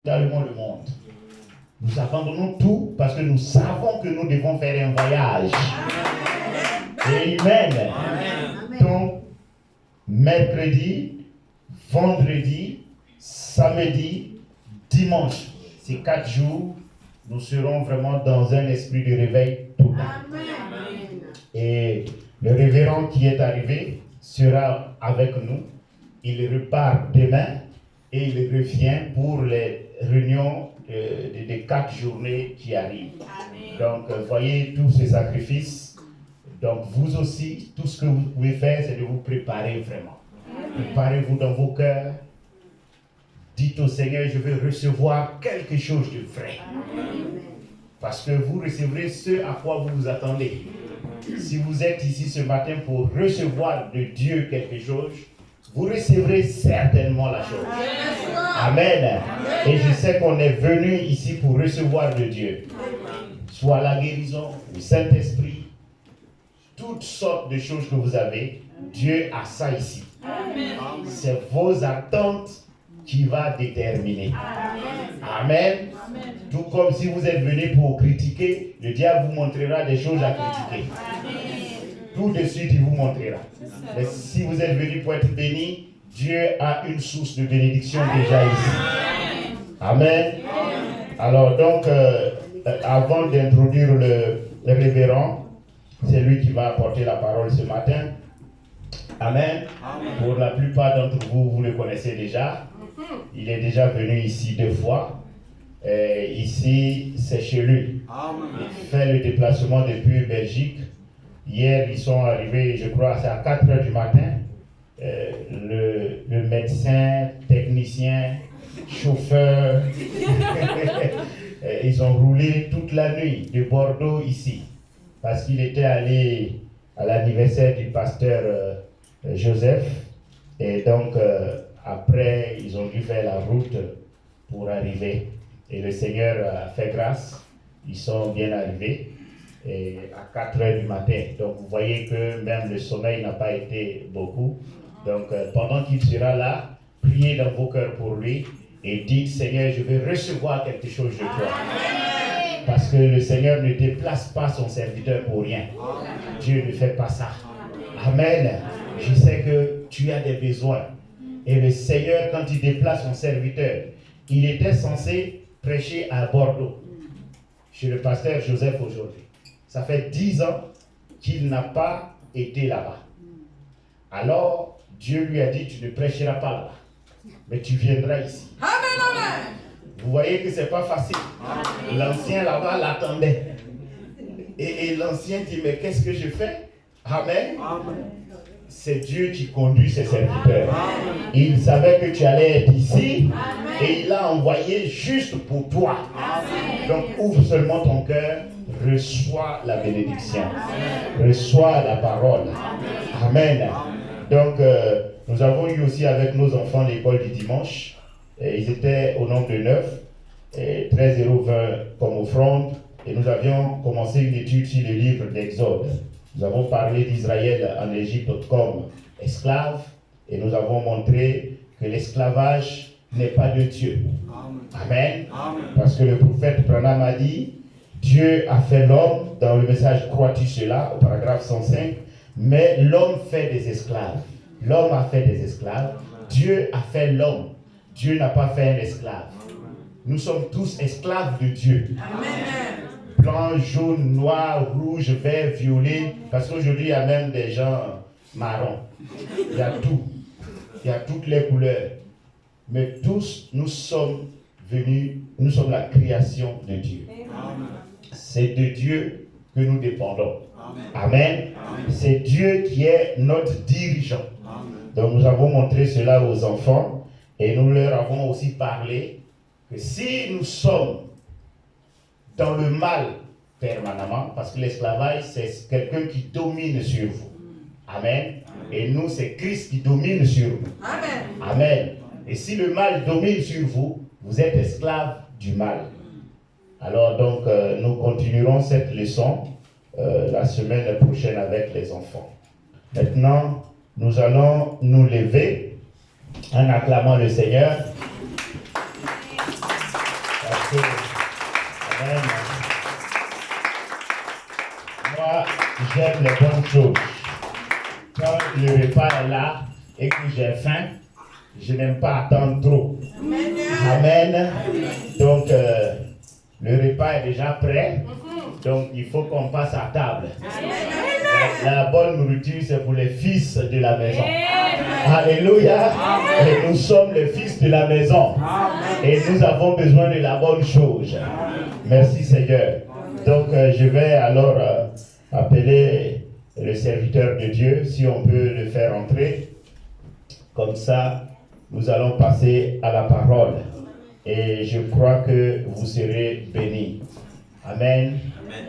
dans le monde. Nous abandonnons tout parce que nous savons que nous devons faire un voyage. Amen. Donc, mercredi, vendredi, samedi, dimanche, ces 4 jours, nous serons vraiment dans un esprit de réveil total. Et le révérend qui est arrivé sera avec nous. Il repart demain et il revient pour les réunions des 4 journées qui arrivent. Donc, voyez tous ces sacrifices. Donc, vous aussi, tout ce que vous pouvez faire, c'est de vous préparer vraiment. Préparez-vous dans vos cœurs. Dites au Seigneur, je veux recevoir quelque chose de vrai. Parce que vous recevrez ce à quoi vous vous attendez. Si vous êtes ici ce matin pour recevoir de Dieu quelque chose, vous recevrez certainement la chose. Amen. Et je sais qu'on est venu ici pour recevoir de Dieu. Soit la guérison, le Saint-Esprit, toutes sortes de choses que vous avez, Dieu a ça ici. C'est vos attentes qui va déterminer. Amen. Tout comme si vous êtes venu pour critiquer, le diable vous montrera des choses à critiquer. Tout de suite, il vous montrera. Mais si vous êtes venu pour être béni, Dieu a une source de bénédiction déjà ici. Amen. Alors donc, avant d'introduire le révérend, c'est lui qui va apporter la parole ce matin. Amen. Pour la plupart d'entre vous, vous le connaissez déjà. Il est déjà venu ici 2 fois. Ici, c'est chez lui. Il fait le déplacement depuis Belgique. Hier, ils sont arrivés, je crois, c'est à 4 heures du matin. Le médecin, technicien, chauffeur, ils ont roulé toute la nuit de Bordeaux ici. Parce qu'il était allé à l'anniversaire du pasteur Joseph. Et donc, après, ils ont dû faire la route pour arriver. Et le Seigneur a fait grâce. Ils sont bien arrivés et à 4 heures du matin. Donc, vous voyez que même le sommeil n'a pas été beaucoup. Donc, pendant qu'il sera là, priez dans vos cœurs pour lui et dites, Seigneur, je veux recevoir quelque chose de toi. Parce que le Seigneur ne déplace pas son serviteur pour rien. Dieu ne fait pas ça. Amen. Je sais que tu as des besoins. Et le Seigneur, quand il déplace son serviteur, il était censé prêcher à Bordeaux, chez le pasteur Joseph aujourd'hui. Ça fait 10 ans qu'il n'a pas été là-bas. Alors, Dieu lui a dit, tu ne prêcheras pas là-bas, mais tu viendras ici. Amen. Vous voyez que ce n'est pas facile. L'ancien là-bas l'attendait. Et l'ancien dit, mais qu'est-ce que je fais? Amen. C'est Dieu qui conduit ses serviteurs. Il savait que tu allais être ici. Et il l'a envoyé juste pour toi. Donc ouvre seulement ton cœur. Reçois la bénédiction. Reçois la parole. Amen. Donc nous avons eu aussi avec nos enfants l'école du dimanche. Et ils étaient au nombre de 9. 13,20 comme offrande. Et nous avions commencé une étude sur le livre d'Exode. Nous avons parlé d'Israël en Égypte comme esclave et nous avons montré que l'esclavage n'est pas de Dieu. Amen. Parce que le prophète Branham a dit, Dieu a fait l'homme, dans le message crois-tu cela, au paragraphe 105, mais l'homme fait des esclaves. L'homme a fait des esclaves. Dieu a fait l'homme. Dieu n'a pas fait un esclave. Nous sommes tous esclaves de Dieu. Amen. Blanc, jaune, noir, rouge, vert, violet. Parce qu'aujourd'hui, il y a même des gens marrons. Il y a tout. Il y a toutes les couleurs. Mais tous, nous sommes venus, nous sommes la création de Dieu. C'est de Dieu que nous dépendons. Amen. C'est Dieu qui est notre dirigeant. Donc nous avons montré cela aux enfants et nous leur avons aussi parlé que si nous sommes dans le mal permanemment, parce que l'esclavage, c'est quelqu'un qui domine sur vous. Amen. Et nous, c'est Christ qui domine sur nous. Amen. Amen. Et si le mal domine sur vous, vous êtes esclave du mal. Alors donc, nous continuerons cette leçon la semaine prochaine avec les enfants. Maintenant, nous allons nous lever en acclamant le Seigneur. j'aime les bonnes choses. Quand le repas est là et que j'ai faim, je n'aime pas attendre trop. Amen. Donc, le repas est déjà prêt. Donc, il faut qu'on passe à table. La bonne nourriture, c'est pour les fils de la maison. Alléluia. Et nous sommes les fils de la maison. Et nous avons besoin de la bonne chose. Merci Seigneur. Donc, je vais alors appeler le serviteur de Dieu, si on peut le faire entrer. Comme ça, nous allons passer à la parole. Et je crois que vous serez bénis. Amen. Amen.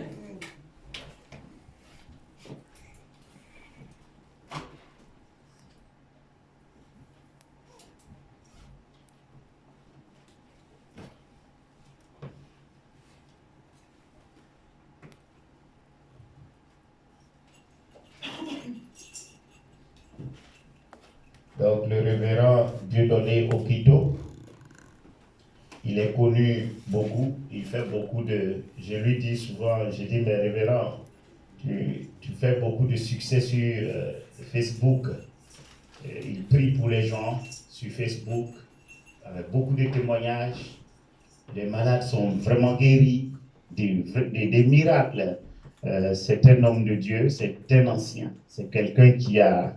Donc le révérend Dieudonné Okito, il est connu beaucoup, il fait beaucoup de... Je lui dis souvent, je dis, mais révérend, tu fais beaucoup de succès sur Facebook. Il prie pour les gens sur Facebook, avec beaucoup de témoignages. Les malades sont vraiment guéris, des miracles. C'est un homme de Dieu, c'est un ancien, c'est quelqu'un qui a...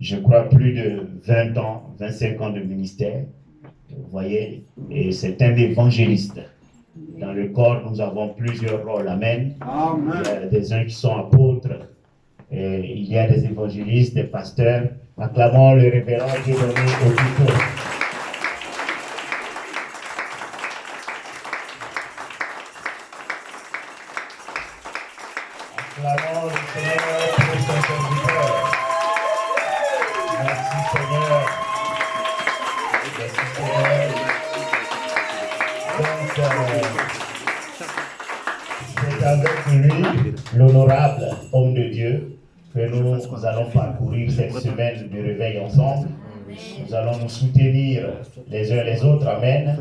je crois plus de 20 ans, 25 ans de ministère, vous voyez, et c'est un évangéliste. Dans le corps, nous avons plusieurs rôles, amen. Amen. Il y a des uns qui sont apôtres, et il y a des évangélistes, des pasteurs. Acclamons le révérend Dieudonné Okito. Acclamons le Seigneur pour son serviteur. Merci Seigneur. Merci Seigneur. Donc, c'est avec lui, l'honorable homme de Dieu, que nous allons parcourir cette semaine de réveil ensemble. Nous allons nous soutenir les uns les autres, amen,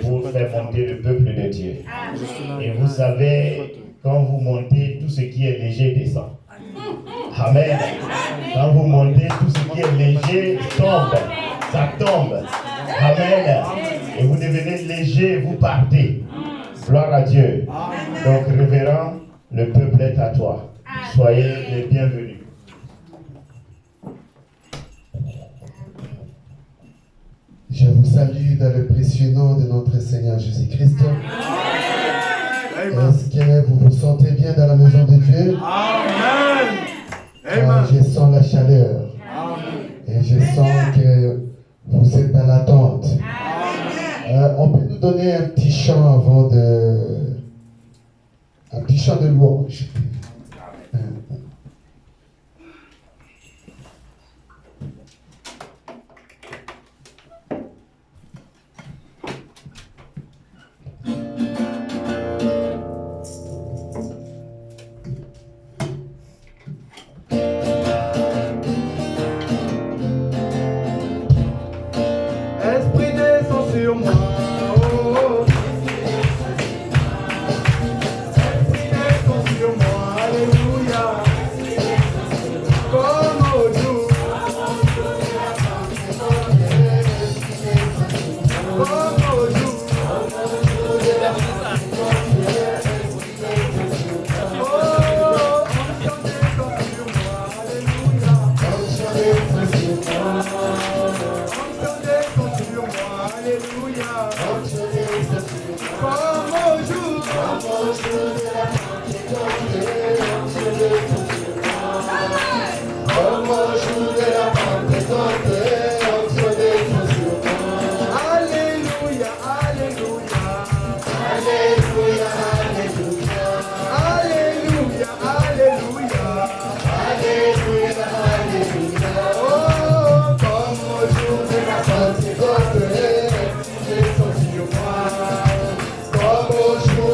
pour faire monter le peuple de Dieu. Et vous savez, quand vous montez, tout ce qui est léger descend. Amen. Quand vous montez, tout ce qui est léger tombe. Ça tombe. Amen. Et vous devenez léger, vous partez. Gloire à Dieu. Donc, révérend, le peuple est à toi. Soyez les bienvenus. Je vous salue dans le précieux nom de notre Seigneur Jésus-Christ. Est-ce que vous vous sentez bien dans la maison de Dieu? Amen. Je sens la chaleur. Et je sens que vous êtes dans l'attente. On peut nous donner un petit chant avant de... Un petit chant de louange. Comme au jour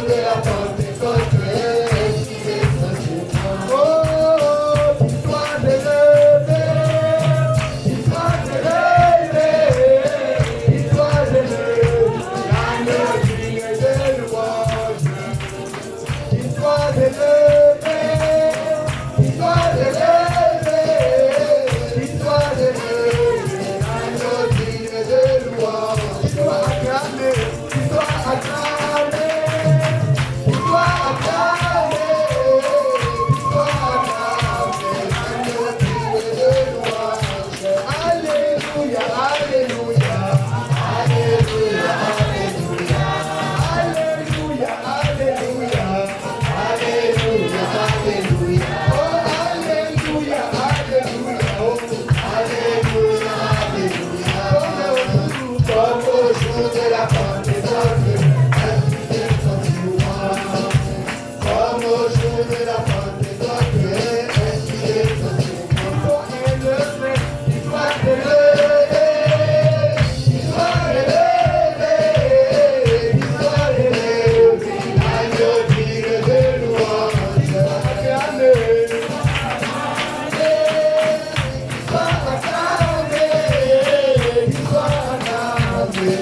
de la Pentecôte,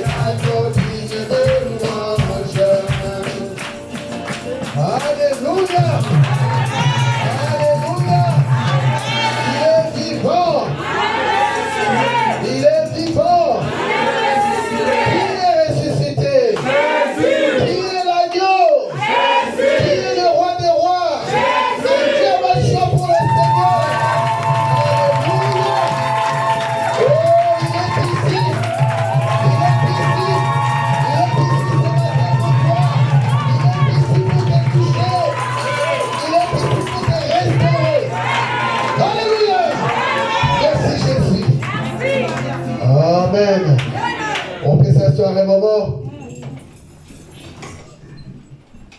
l'agneau digne de louange. Alléluia. Alléluia. Il est vivant. Il est vivant. Il est ressuscité. Qui est l'agneau? Qui est le roi des rois? Acclamation pour le Seigneur. Alléluia. Oh, il est ici. Il est ici. Il est ici ce matin pour toi. Il est ici pour te toucher. Il est ici pour te restaurer. Alléluia. Merci Jésus. Amen. On peut s'asseoir un moment.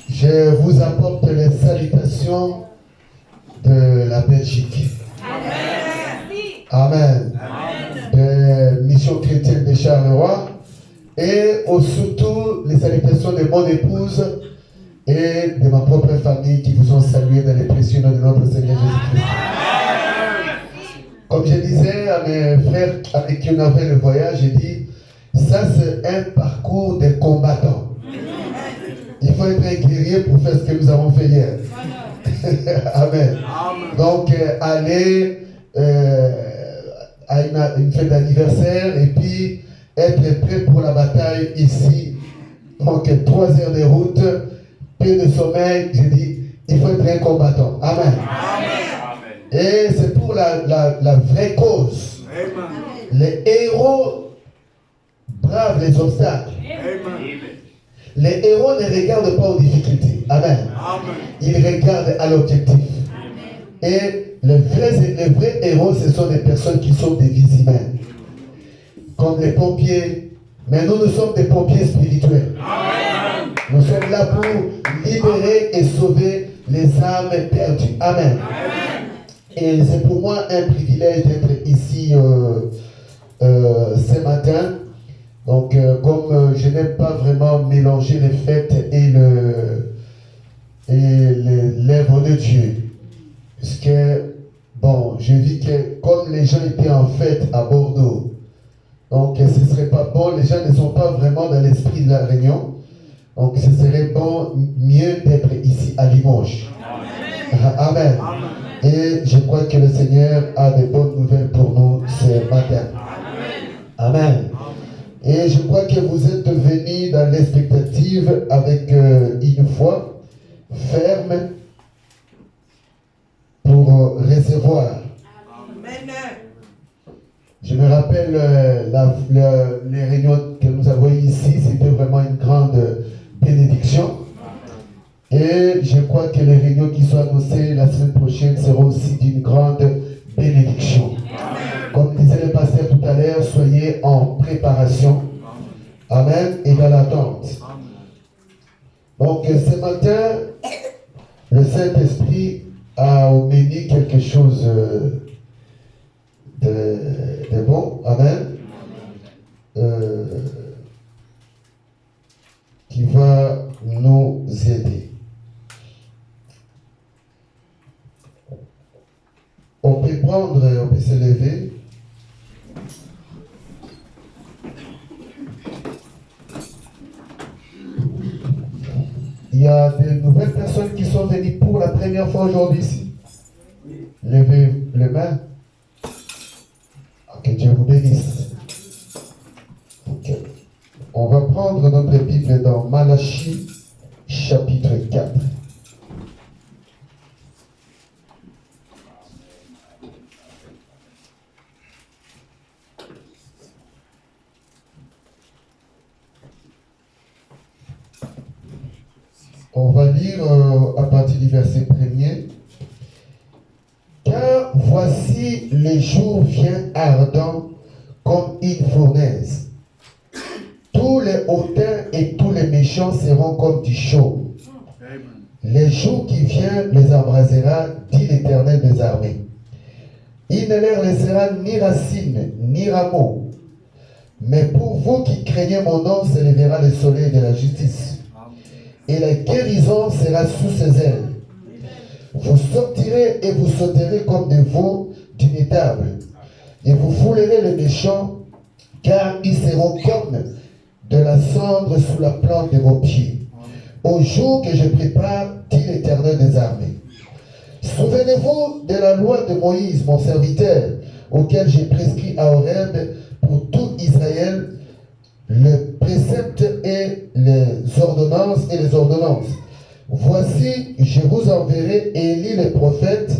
Je vous apporte les salutations de la Belgique. Amen. De Mission chrétienne de Charleroi. Et surtout les salutations de mon épouse et de ma propre famille qui vous ont salué dans les précieux noms de notre Seigneur Jésus-Christ. Comme je disais à mes frères avec qui on avait le voyage, j'ai dit, ça c'est un parcours de combattants. Il faut être un guerrier pour faire ce que nous avons fait hier. Amen. Donc, aller à une fête d'anniversaire et puis être prêt pour la bataille ici. Donc, 3 heures de route, peu de sommeil. J'ai dit, il faut être un combattant. Amen. Et c'est pour la vraie cause. Les héros bravent les obstacles. Les héros ne regardent pas aux difficultés. Amen. Ils regardent à l'objectif. Et les vrais héros, ce sont des personnes qui sont des vies humaines. Comme les pompiers. Mais nous sommes des pompiers spirituels. Nous sommes là pour libérer et sauver les âmes perdues. Amen. Et c'est pour moi un privilège d'être ici ce matin. Donc, comme je n'aime pas vraiment mélanger les fêtes et l'œuvre de Dieu, parce que, bon, je vis que comme les gens étaient en fête à Bordeaux, donc ce ne serait pas bon, les gens ne sont pas vraiment dans l'esprit de la réunion, donc ce serait bon, mieux d'être ici à Limoges. Amen. Et je crois que le Seigneur a de bonnes nouvelles pour nous ce matin. Amen. Et je crois que vous êtes venus dans l'expectative avec une foi ferme pour recevoir. Amen. Je me rappelle les réunions que nous avons eues ici, c'était vraiment une grande bénédiction. Et je crois que les réunions qui sont annoncées la semaine prochaine seront aussi d'une grande bénédiction. Comme disait le pasteur tout à l'heure, soyez en préparation. Amen. Et dans l'attente. Donc ce matin, le Saint-Esprit a au menu quelque chose de bon. Amen. Qui va nous aider. On peut se lever. Il y a de nouvelles personnes qui sont venues pour la première fois aujourd'hui ici. Levez les mains. Que Dieu vous bénisse. Okay. On va prendre notre Bible dans Malachie, chapitre 4. On va lire à partir du verset 1er. Car voici les jours viennent ardents comme une fournaise. Tous les hautains et tous les méchants seront comme du chaume. Les jours qui viennent les embrasera, dit l'Éternel des armées. Il ne leur laissera ni racine, ni rameau. Mais pour vous qui craignez mon nom, s'élèvera le soleil de la justice. Et la guérison sera sous ses ailes. Vous sortirez et vous sauterez comme des veaux d'une étable. Et vous foulerez les méchants, car ils seront comme de la cendre sous la plante de vos pieds, au jour que je prépare, dit l'Éternel des armées. Souvenez-vous de la loi de Moïse, mon serviteur, auquel j'ai prescrit à Horeb pour tout Israël, le précepte et les ordonnances. Voici, je vous enverrai Élie le prophète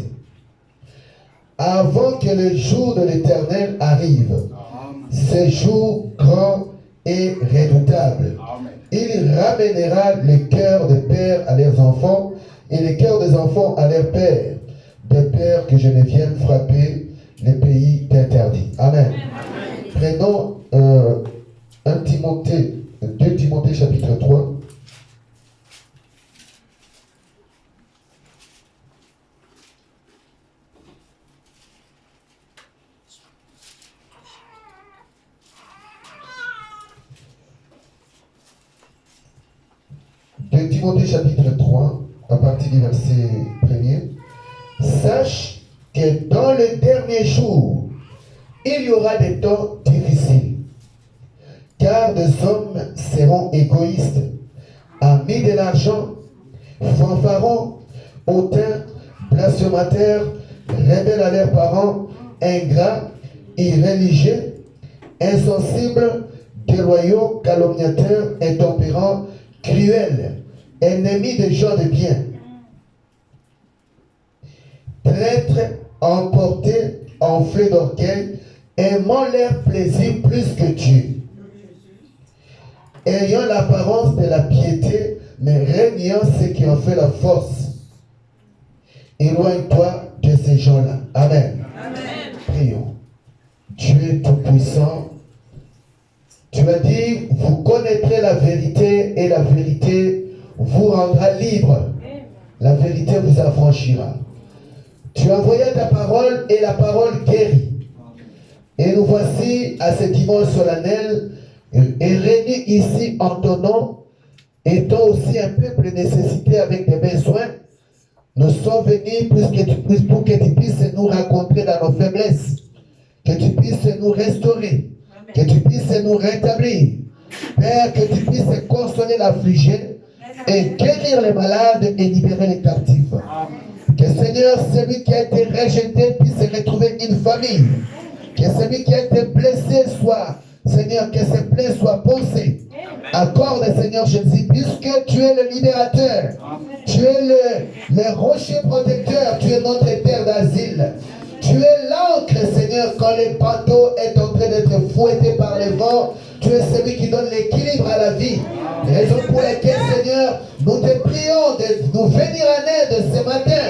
avant que le jour de l'Éternel arrive. Ce jour grand et redoutable. Il ramènera le cœur des pères à leurs enfants et le cœur des enfants à leurs pères, de peur que je ne vienne frapper les pays d'interdit. Amen. Prenons 2 Timothée chapitre 3. De Timothée chapitre 3, à partir du verset 1er. Sache que dans les derniers jours, il y aura des temps difficiles, car des hommes seront égoïstes, amis de l'argent, fanfarons, hautains, blasphémateurs, rebelles à leurs parents, ingrats, irréligieux, insensibles, déloyaux, calomniateurs, intempérants, cruels, ennemis des gens de bien, traîtres, emportés, enflés d'orgueil, aimant leur plaisir plus que Dieu, ayant l'apparence de la piété, mais régnant ceux qui en fait la force. Éloigne-toi de ces gens-là. Amen. Amen. Prions. Dieu tout-puissant, tu as dit, vous connaîtrez la vérité et la vérité vous rendra libre. La vérité vous affranchira. Tu as envoyé ta parole et la parole guérit. Et nous voici à ce dimanche solennel et réunis ici en ton nom, étant aussi un peuple nécessité avec des besoins. Nous sommes venus pour que tu puisses nous rencontrer dans nos faiblesses, que tu puisses nous restaurer, que tu puisses nous rétablir. Père, que tu puisses consoler l'affligé et guérir les malades et libérer les captifs. Que Seigneur, celui qui a été rejeté puisse retrouver une famille. Que celui qui a été blessé soit, Seigneur, que ses plaies soient pensées. Accorde, Seigneur Jésus, puisque tu es le libérateur, tu es le rocher protecteur, tu es notre terre d'asile. Tu es l'encre, Seigneur, quand le bateau est en train d'être fouetté par les vents. Tu es celui qui donne l'équilibre à la vie. Raison pour laquelle, Seigneur, nous te prions de nous venir en aide ce matin.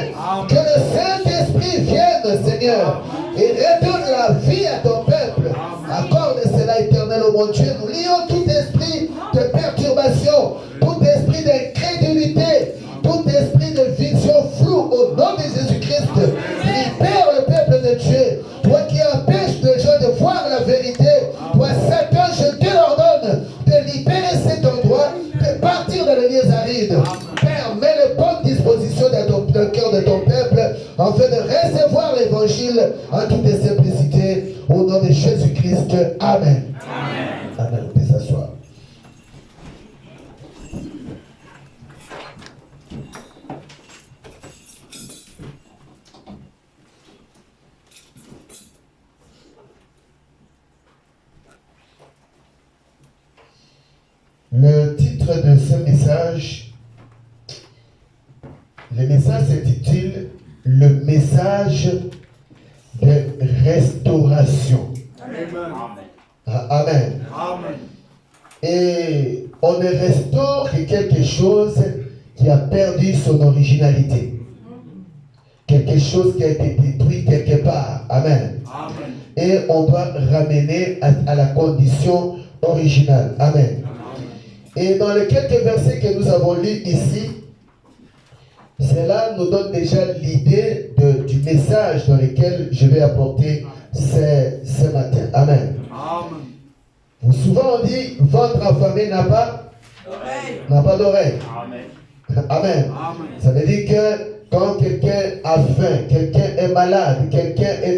Que le Saint-Esprit vienne, Seigneur, et redonne la vie à ton peuple. Accorde cela, éternel, au mon Dieu. Nous lions tout esprit de perturbation, tout esprit d'incrédulité, tout esprit de vision floue au nom de Jésus-Christ. Libère le peuple de Dieu. Toi qui empêches les gens de voir la vérité, toi, Satan, je te l'ordonne de libérer cet endroit, de partir dans les lieux arides. Père, mets les bonnes dispositions dans le cœur de ton peuple, afin de recevoir l'évangile en toute simplicité. Au nom de Jésus-Christ. Amen. Amen. Amen. On peut s'asseoir. Le titre de ce message, le message s'intitule « Le message de restauration ». Amen. Amen. Amen. Et on ne restaure que quelque chose qui a perdu son originalité. Quelque chose qui a été détruit quelque part. Amen. Amen. Et on doit ramener à la condition originale. Amen. Et dans les quelques versets que nous avons lus ici, cela nous donne déjà l'idée du message dans lequel je vais apporter ce matin. Amen. Amen. Souvent on dit, votre affamé n'a pas d'oreille. Amen. Amen. Ça veut dire que quand quelqu'un a faim, quelqu'un est malade,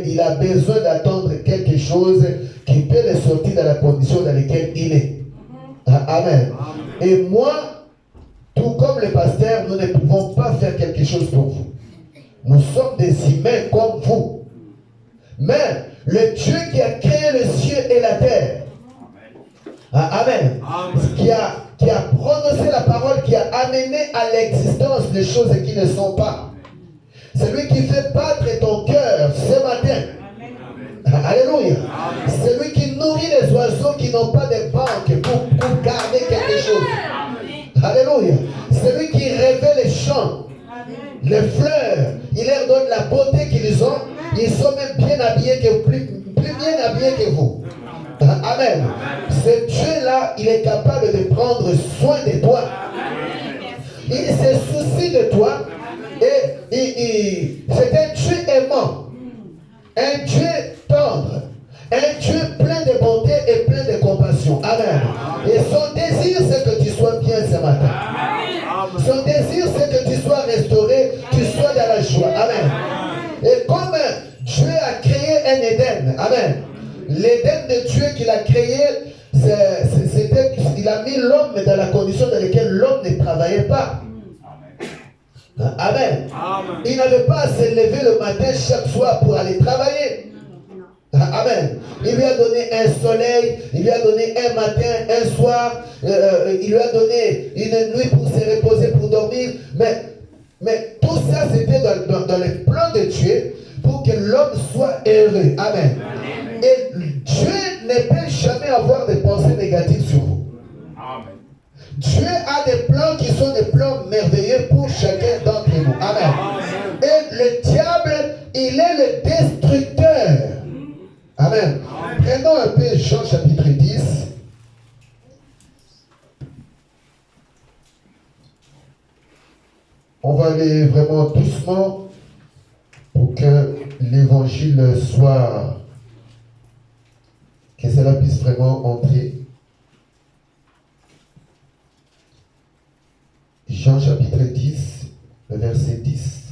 il a besoin d'attendre quelque chose qui peut le sortir de la condition dans laquelle il est. Amen. Et moi, tout comme le pasteur, nous ne pouvons pas faire quelque chose pour vous. Nous sommes des humains comme vous. Mais le Dieu qui a créé le ciel et la terre, amen, qui a prononcé la parole, qui a amené à l'existence les choses qui ne sont pas. C'est lui qui fait battre ton cœur ce matin. Alléluia. C'est lui qui nourrit les oiseaux qui n'ont pas de banque pour garder quelque chose. Alléluia. C'est lui qui révèle les champs, les fleurs. Il leur donne la beauté qu'ils ont. Ils sont même bien habillés que plus bien habillés que vous. Amen. Ce Dieu-là, il est capable de prendre soin de toi. Il se soucie de toi. Et c'est un Dieu aimant. Un Dieu tendre. Un Dieu plein de bonté et plein de compassion. Amen. Et son désir, c'est que tu sois bien ce matin. Son désir, c'est que tu sois restauré, tu sois dans la joie. Amen. Et comme Dieu a créé un Éden, amen. L'Éden de Dieu qu'il a créé, il a mis l'homme dans la condition dans laquelle l'homme ne travaillait pas. Amen. Il n'avait pas à se lever le matin chaque soir pour aller travailler. Amen. Il lui a donné un soleil, il lui a donné un matin, un soir, il lui a donné une nuit pour se reposer, pour dormir. Mais tout ça, c'était dans le plan de Dieu pour que l'homme soit heureux. Amen. Et Dieu ne peut jamais avoir des pensées négatives sur vous. Amen. Dieu a des plans qui sont des plans merveilleux pour chacun d'entre nous. Amen. Et le diable, il est le destructeur. Amen. Prenons un peu Jean chapitre 10. On va aller vraiment doucement pour que l'évangile soit, que cela puisse vraiment entrer. Jean chapitre 10, le verset 10.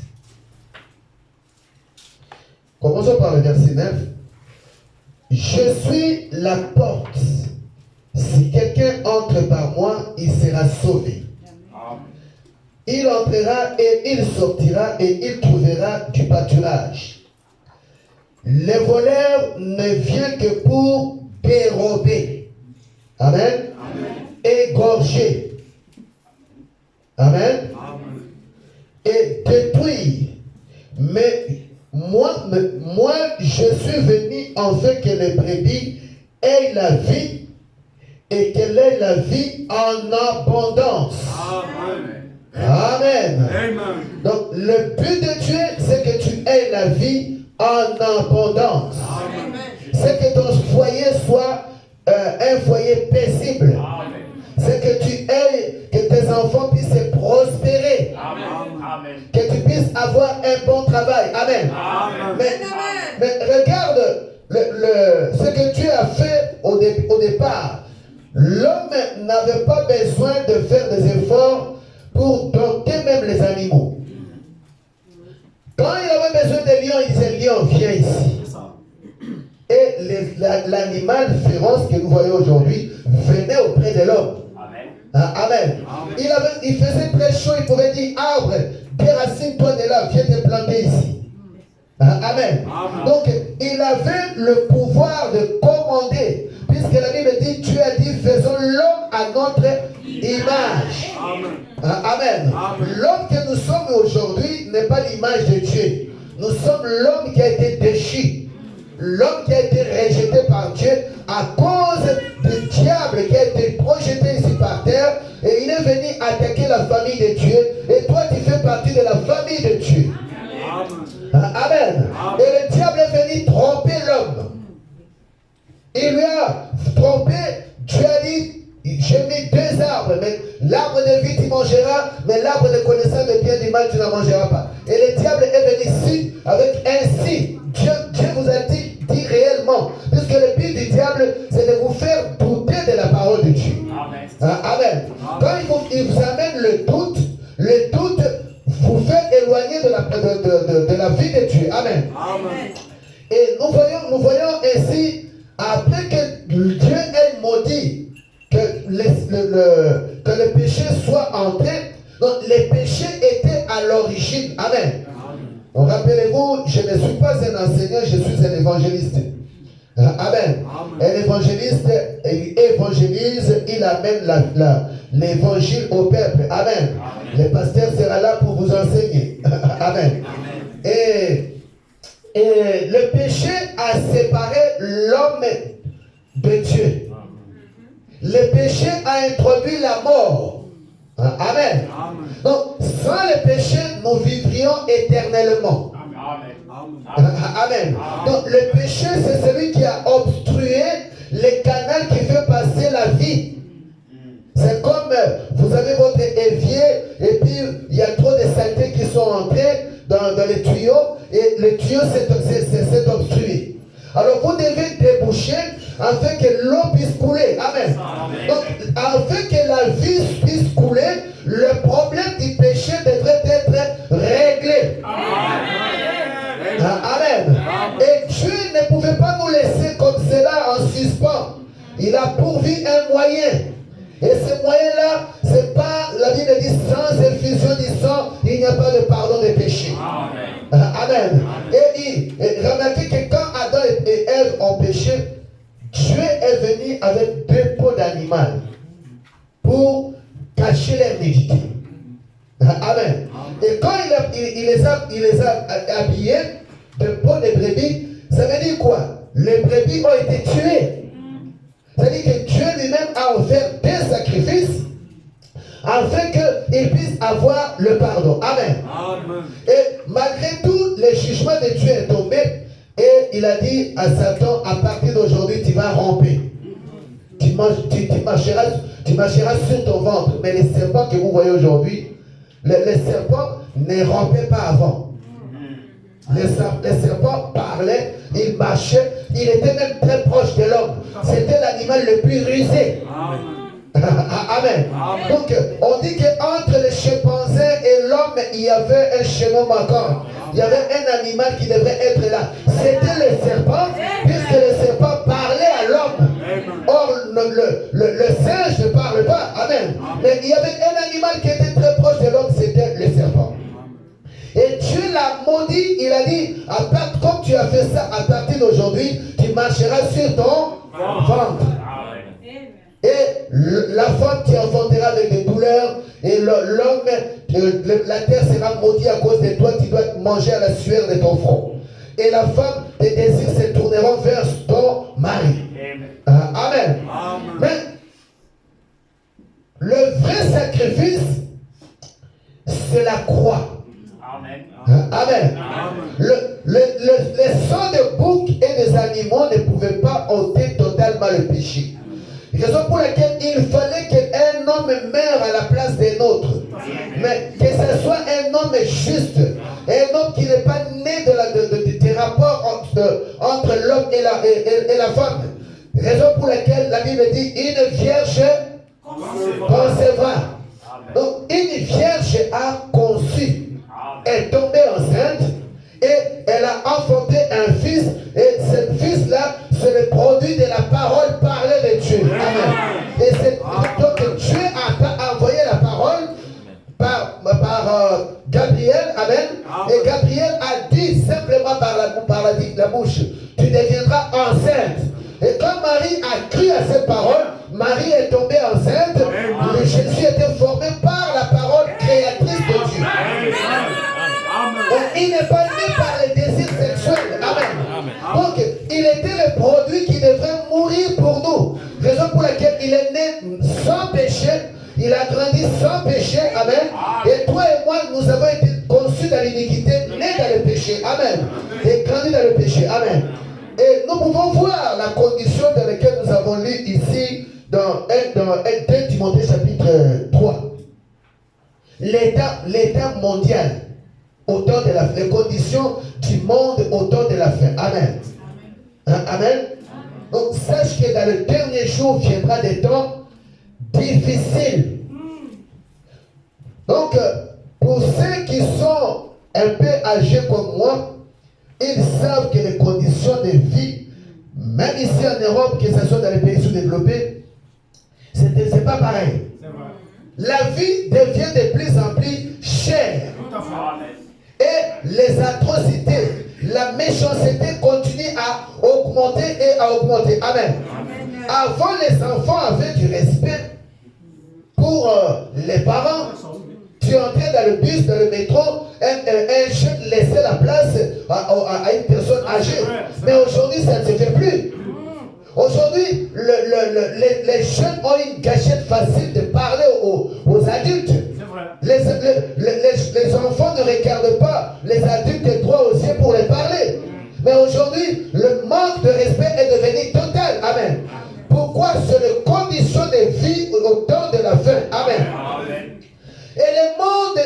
Commençons par le verset 9. Je suis la porte. Si quelqu'un entre par moi, il sera sauvé. Il entrera et il sortira et il trouvera du pâturage. Le voleur ne vient que pour dérober. Amen. Égorger. Amen. Et détruire. Mais moi, je suis venu afin que les brebis aient la vie et qu'elle ait la vie en abondance. Amen. Amen. Amen. Donc, le but de Dieu, c'est que tu aies la vie en abondance. C'est que ton foyer soit un foyer paisible. Amen. C'est que tu aies, que tes enfants puissent prospérer. Amen. Que tu puisses avoir un bon travail. Amen. Amen. Mais regarde ce que Dieu a fait au départ. L'homme n'avait pas besoin de faire des efforts pour dompter même les animaux. Quand il avait besoin des lions, il disait, lion, viens ici. Et l'animal féroce que nous voyons aujourd'hui venait auprès de l'homme. Amen. Il faisait très chaud, il pouvait dire, arbre, déracine-toi de là, viens te planter ici. Amen. Donc, il avait le pouvoir de commander, puisque la Bible dit, Dieu a dit, faisons l'homme à notre image. Amen. L'homme que nous sommes aujourd'hui n'est pas l'image de Dieu. Nous sommes l'homme qui a été déchu. L'homme qui a été rejeté par Dieu à cause du diable qui a été projeté ici par terre. Et il est venu attaquer la famille de Dieu. Et toi, tu fais partie de la famille de Dieu. Amen. Et le diable est venu tromper l'homme. Il lui a trompé. Dieu a dit, j'ai mis deux arbres, mais l'arbre de vie tu mangeras, mais l'arbre de connaissance de bien et du mal tu n'en mangeras pas. Et le diable est venu ici avec un si. Dieu vous a dit réellement, puisque le but du diable c'est de vous faire douter de la parole de Dieu. Amen. Quand il vous amène le doute vous fait éloigner de la vie de Dieu. Amen. Et nous voyons ainsi, après que Dieu ait maudit que le péché soit entré. Donc les péchés étaient à l'origine. Amen. Donc, rappelez-vous, je ne suis pas un enseignant, je suis un évangéliste. Amen. Un évangéliste évangélise, il amène l'évangile au peuple. Amen. Le pasteur sera là pour vous enseigner. Amen. Et le péché a séparé l'homme de Dieu. Le péché a introduit la mort. Amen. Donc, sans le péché, nous vivrions éternellement. Amen. Donc, le péché, c'est celui qui a obstrué les canaux qui fait passer la vie. C'est comme vous avez votre évier et puis il y a trop de saletés qui sont entrées dans les tuyaux et le tuyau s'est obstrué. Alors, vous devez déboucher afin que l'eau puisse couler. Amen. Donc, afin que la vie puisse couler, le problème du péché devrait être réglé. Amen. Et Dieu ne pouvait pas nous laisser comme cela en suspens. Il a pourvu un moyen. Et ce moyen-là, c'est pas, la Bible dit, sans effusion du sang, il n'y a pas de pardon des péchés. Amen. Et remarquez que quand Adam et Ève ont péché, Dieu est venu avec 2 peaux d'animal pour cacher leur nudité. Amen. Et quand il les a habillés de peau de brebis, ça veut dire quoi? Les brebis ont été tuées. C'est-à-dire que Dieu lui-même a offert des sacrifices afin qu'il puisse avoir le pardon. Amen. Amen. Et malgré tout, le jugement de Dieu est tombé et il a dit à Satan, à partir d'aujourd'hui, tu vas ramper. Tu marcheras sur ton ventre. Mais les serpents que vous voyez aujourd'hui, les serpents ne rampaient pas avant. Les serpents parlaient, ils marchaient, il était même très proche de l'homme. C'était l'animal le plus rusé. Amen. Donc, on dit qu'entre les chimpanzés et l'homme, il y avait un chemin manquant. Il y avait un animal qui devrait être là. C'était le serpent, puisque le serpent parlait à l'homme. Or, le singe ne parle pas. Amen. Mais il y avait un animal qui était très proche de l'homme, c'était le serpent. Et Dieu l'a maudit, il a dit, comme tu as fait ça, à partir d'aujourd'hui, tu marcheras sur ton ventre. Et la femme qui enfantera avec des douleurs, et l'homme, la terre sera maudite à cause de toi, tu dois manger à la sueur de ton front. Et la femme, tes désirs se tourneront vers ton mari. Amen. Mais le vrai sacrifice, c'est la croix. Amen. Le sang de bouc et des animaux ne pouvaient pas ôter totalement le péché. Raison pour laquelle il fallait qu'un homme meure à la place d'un autre. Mais que ce soit un homme juste, un homme qui n'est pas né des rapports entre l'homme et la femme. Raison pour laquelle la Bible dit une vierge concevra. Donc une vierge a conçu, est tombée enceinte et elle a enfanté un fils, et ce fils-là, c'est le produit de la parole parlée de Dieu. Amen. Et c'est donc Dieu a envoyé la parole par Gabriel. Amen. Et Gabriel a dit simplement par la bouche, tu deviendras enceinte. Et quand Marie a cru à cette parole, Marie est tombée enceinte. Le Jésus était formé par la parole créatrice de Dieu. Donc, il n'est pas né par les désirs sexuels. Amen. Donc, il était le produit qui devrait mourir pour nous. Raison pour laquelle il est né sans péché. Il a grandi sans péché. Amen. Et toi et moi, nous avons été conçus dans l'iniquité, nés dans le péché. Amen. Et grandis dans le péché. Amen. Et nous pouvons voir la condition dans laquelle nous avons lu ici dans 1 Timothée chapitre 3. L'état mondial au temps de la fin, les conditions du monde au temps de la fin. Amen. Amen. Donc sache que dans le dernier jour viendra des temps difficiles. Donc pour ceux qui sont un peu âgés comme moi, ils savent que les conditions de vie, même ici en Europe, que ce soit dans les pays sous-développés, C'est pas pareil. La vie devient de plus en plus chère. Et les atrocités, la méchanceté continue à augmenter et à augmenter. Amen. Avant, les enfants avaient du respect pour les parents. Tu entrais dans le bus, dans le métro, un jeune laissait la place à une personne âgée. Mais aujourd'hui, ça ne se fait plus. Aujourd'hui, les jeunes ont une gâchette facile de parler aux adultes. Les enfants ne regardent pas les adultes droit aux yeux pour les parler. Mais aujourd'hui, le manque de respect est devenu total. Amen. Pourquoi? C'est les conditions de vie au temps de la fin. Amen. Et le monde,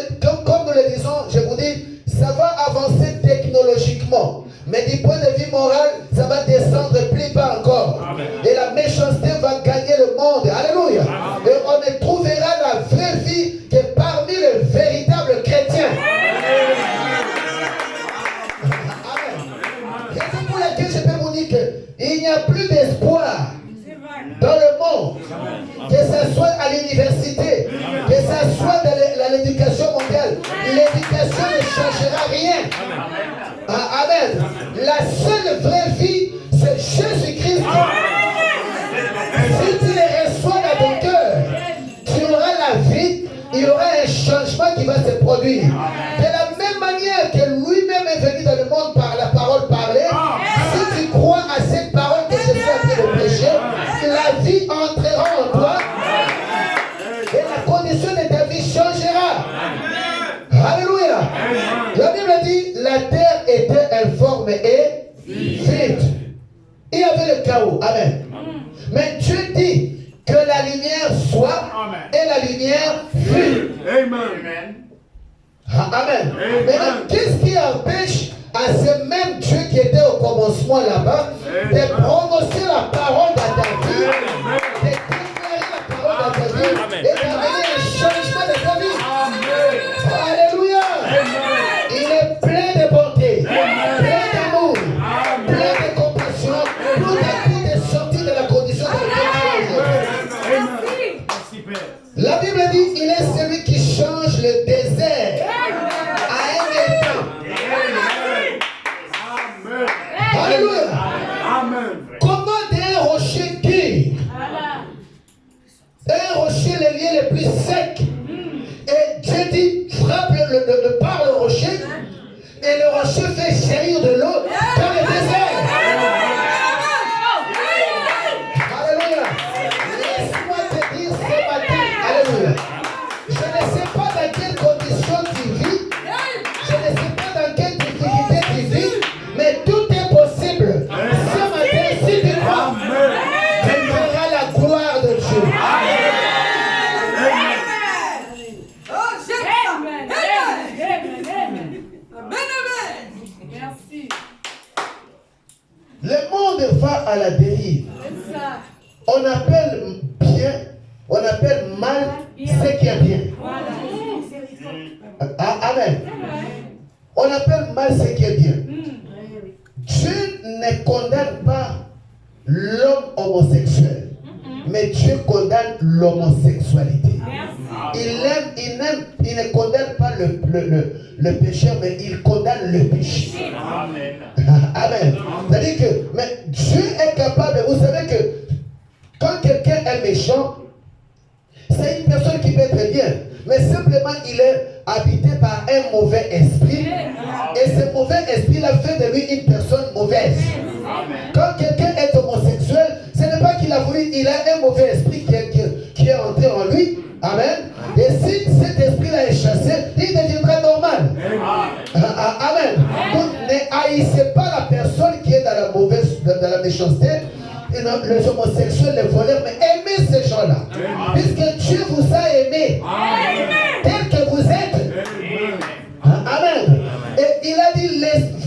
comme nous le disons, je vous dis, ça va avancer technologiquement. Mais du point de vue moral, ça va descendre plus bas encore. Amen. Et la méchanceté va gagner le monde. Alléluia. Amen. Et on ne trouvera la vraie vie que parmi les véritables chrétiens. Amen. C'est pour laquelle je peux vous dire qu'il n'y a plus d'espoir dans le monde. Que ce soit à l'université, que ce soit dans l'éducation mondiale. L'éducation ne changera rien. Amen. La seule vraie vie, c'est Jésus-Christ. Si tu les reçois dans ton cœur, tu auras la vie, il y aura un changement qui va se produire. De la même manière que lui-même est venu dans le monde par la parole parlée, si tu crois à cette parole que Jésus a fait de prêcher, la vie entrera en toi et la condition de ta vie changera. Alléluia. La Bible dit, la terre était informe et vide. Il y avait le chaos. Amen. Mais Dieu dit que la lumière soit et la lumière fut. Amen. Amen. Maintenant, qu'est-ce qui empêche à ce même Dieu qui était au commencement là-bas de prononcer la parole dans ta vie, de déclarer la parole dans ta vie et d'amener un changement de ta vie? Alléluia. Il est plein de bonté, plein d'amour, plein de compassion. Tout à coup de sortir de la condition dans laquelle tu es. La Bible dit, il est celui qui change le désert à un étang. Alléluia. Comment d'un rocher dur, un rocher le lieu le plus sec, et Dieu dit, frappe par le rocher, et le rocher fait jaillir de l'eau dans le désert. Alléluia. Laisse-moi te dire ce matin, alléluia. Je ne sais pas dans quelles conditions tu vis, je ne sais pas dans quelle difficulté tu vis, mais tout est possible. Ce matin, si tu crois, tu verras la gloire de Dieu. Le monde va à la dérive. On appelle bien, on appelle mal ce qui est bien. Amen. On appelle mal ce qui est bien. Dieu ne condamne pas l'homme homosexuel, mais Dieu condamne l'homosexualité. Il ne condamne pas le pécheur, mais il condamne le péché. Amen. Amen. C'est-à-dire que mais Dieu est capable, vous savez que quand quelqu'un est méchant, c'est une personne qui peut être bien, mais simplement il est habité par un mauvais esprit, et ce mauvais esprit-là fait de lui une personne mauvaise. Quand quelqu'un est homosexuel, ce n'est pas qu'il a voulu, il a un mauvais esprit qui est entré en lui. Amen. Et si cet esprit-là est chassé, il deviendra normal. Amen. Donc ne haïssez pas la personne qui est dans la mauvaise, dans la méchanceté, les homosexuels, les voleurs, mais aimez ces gens-là. Puisque Dieu vous a aimé tel que vous êtes. Amen. Et il a dit,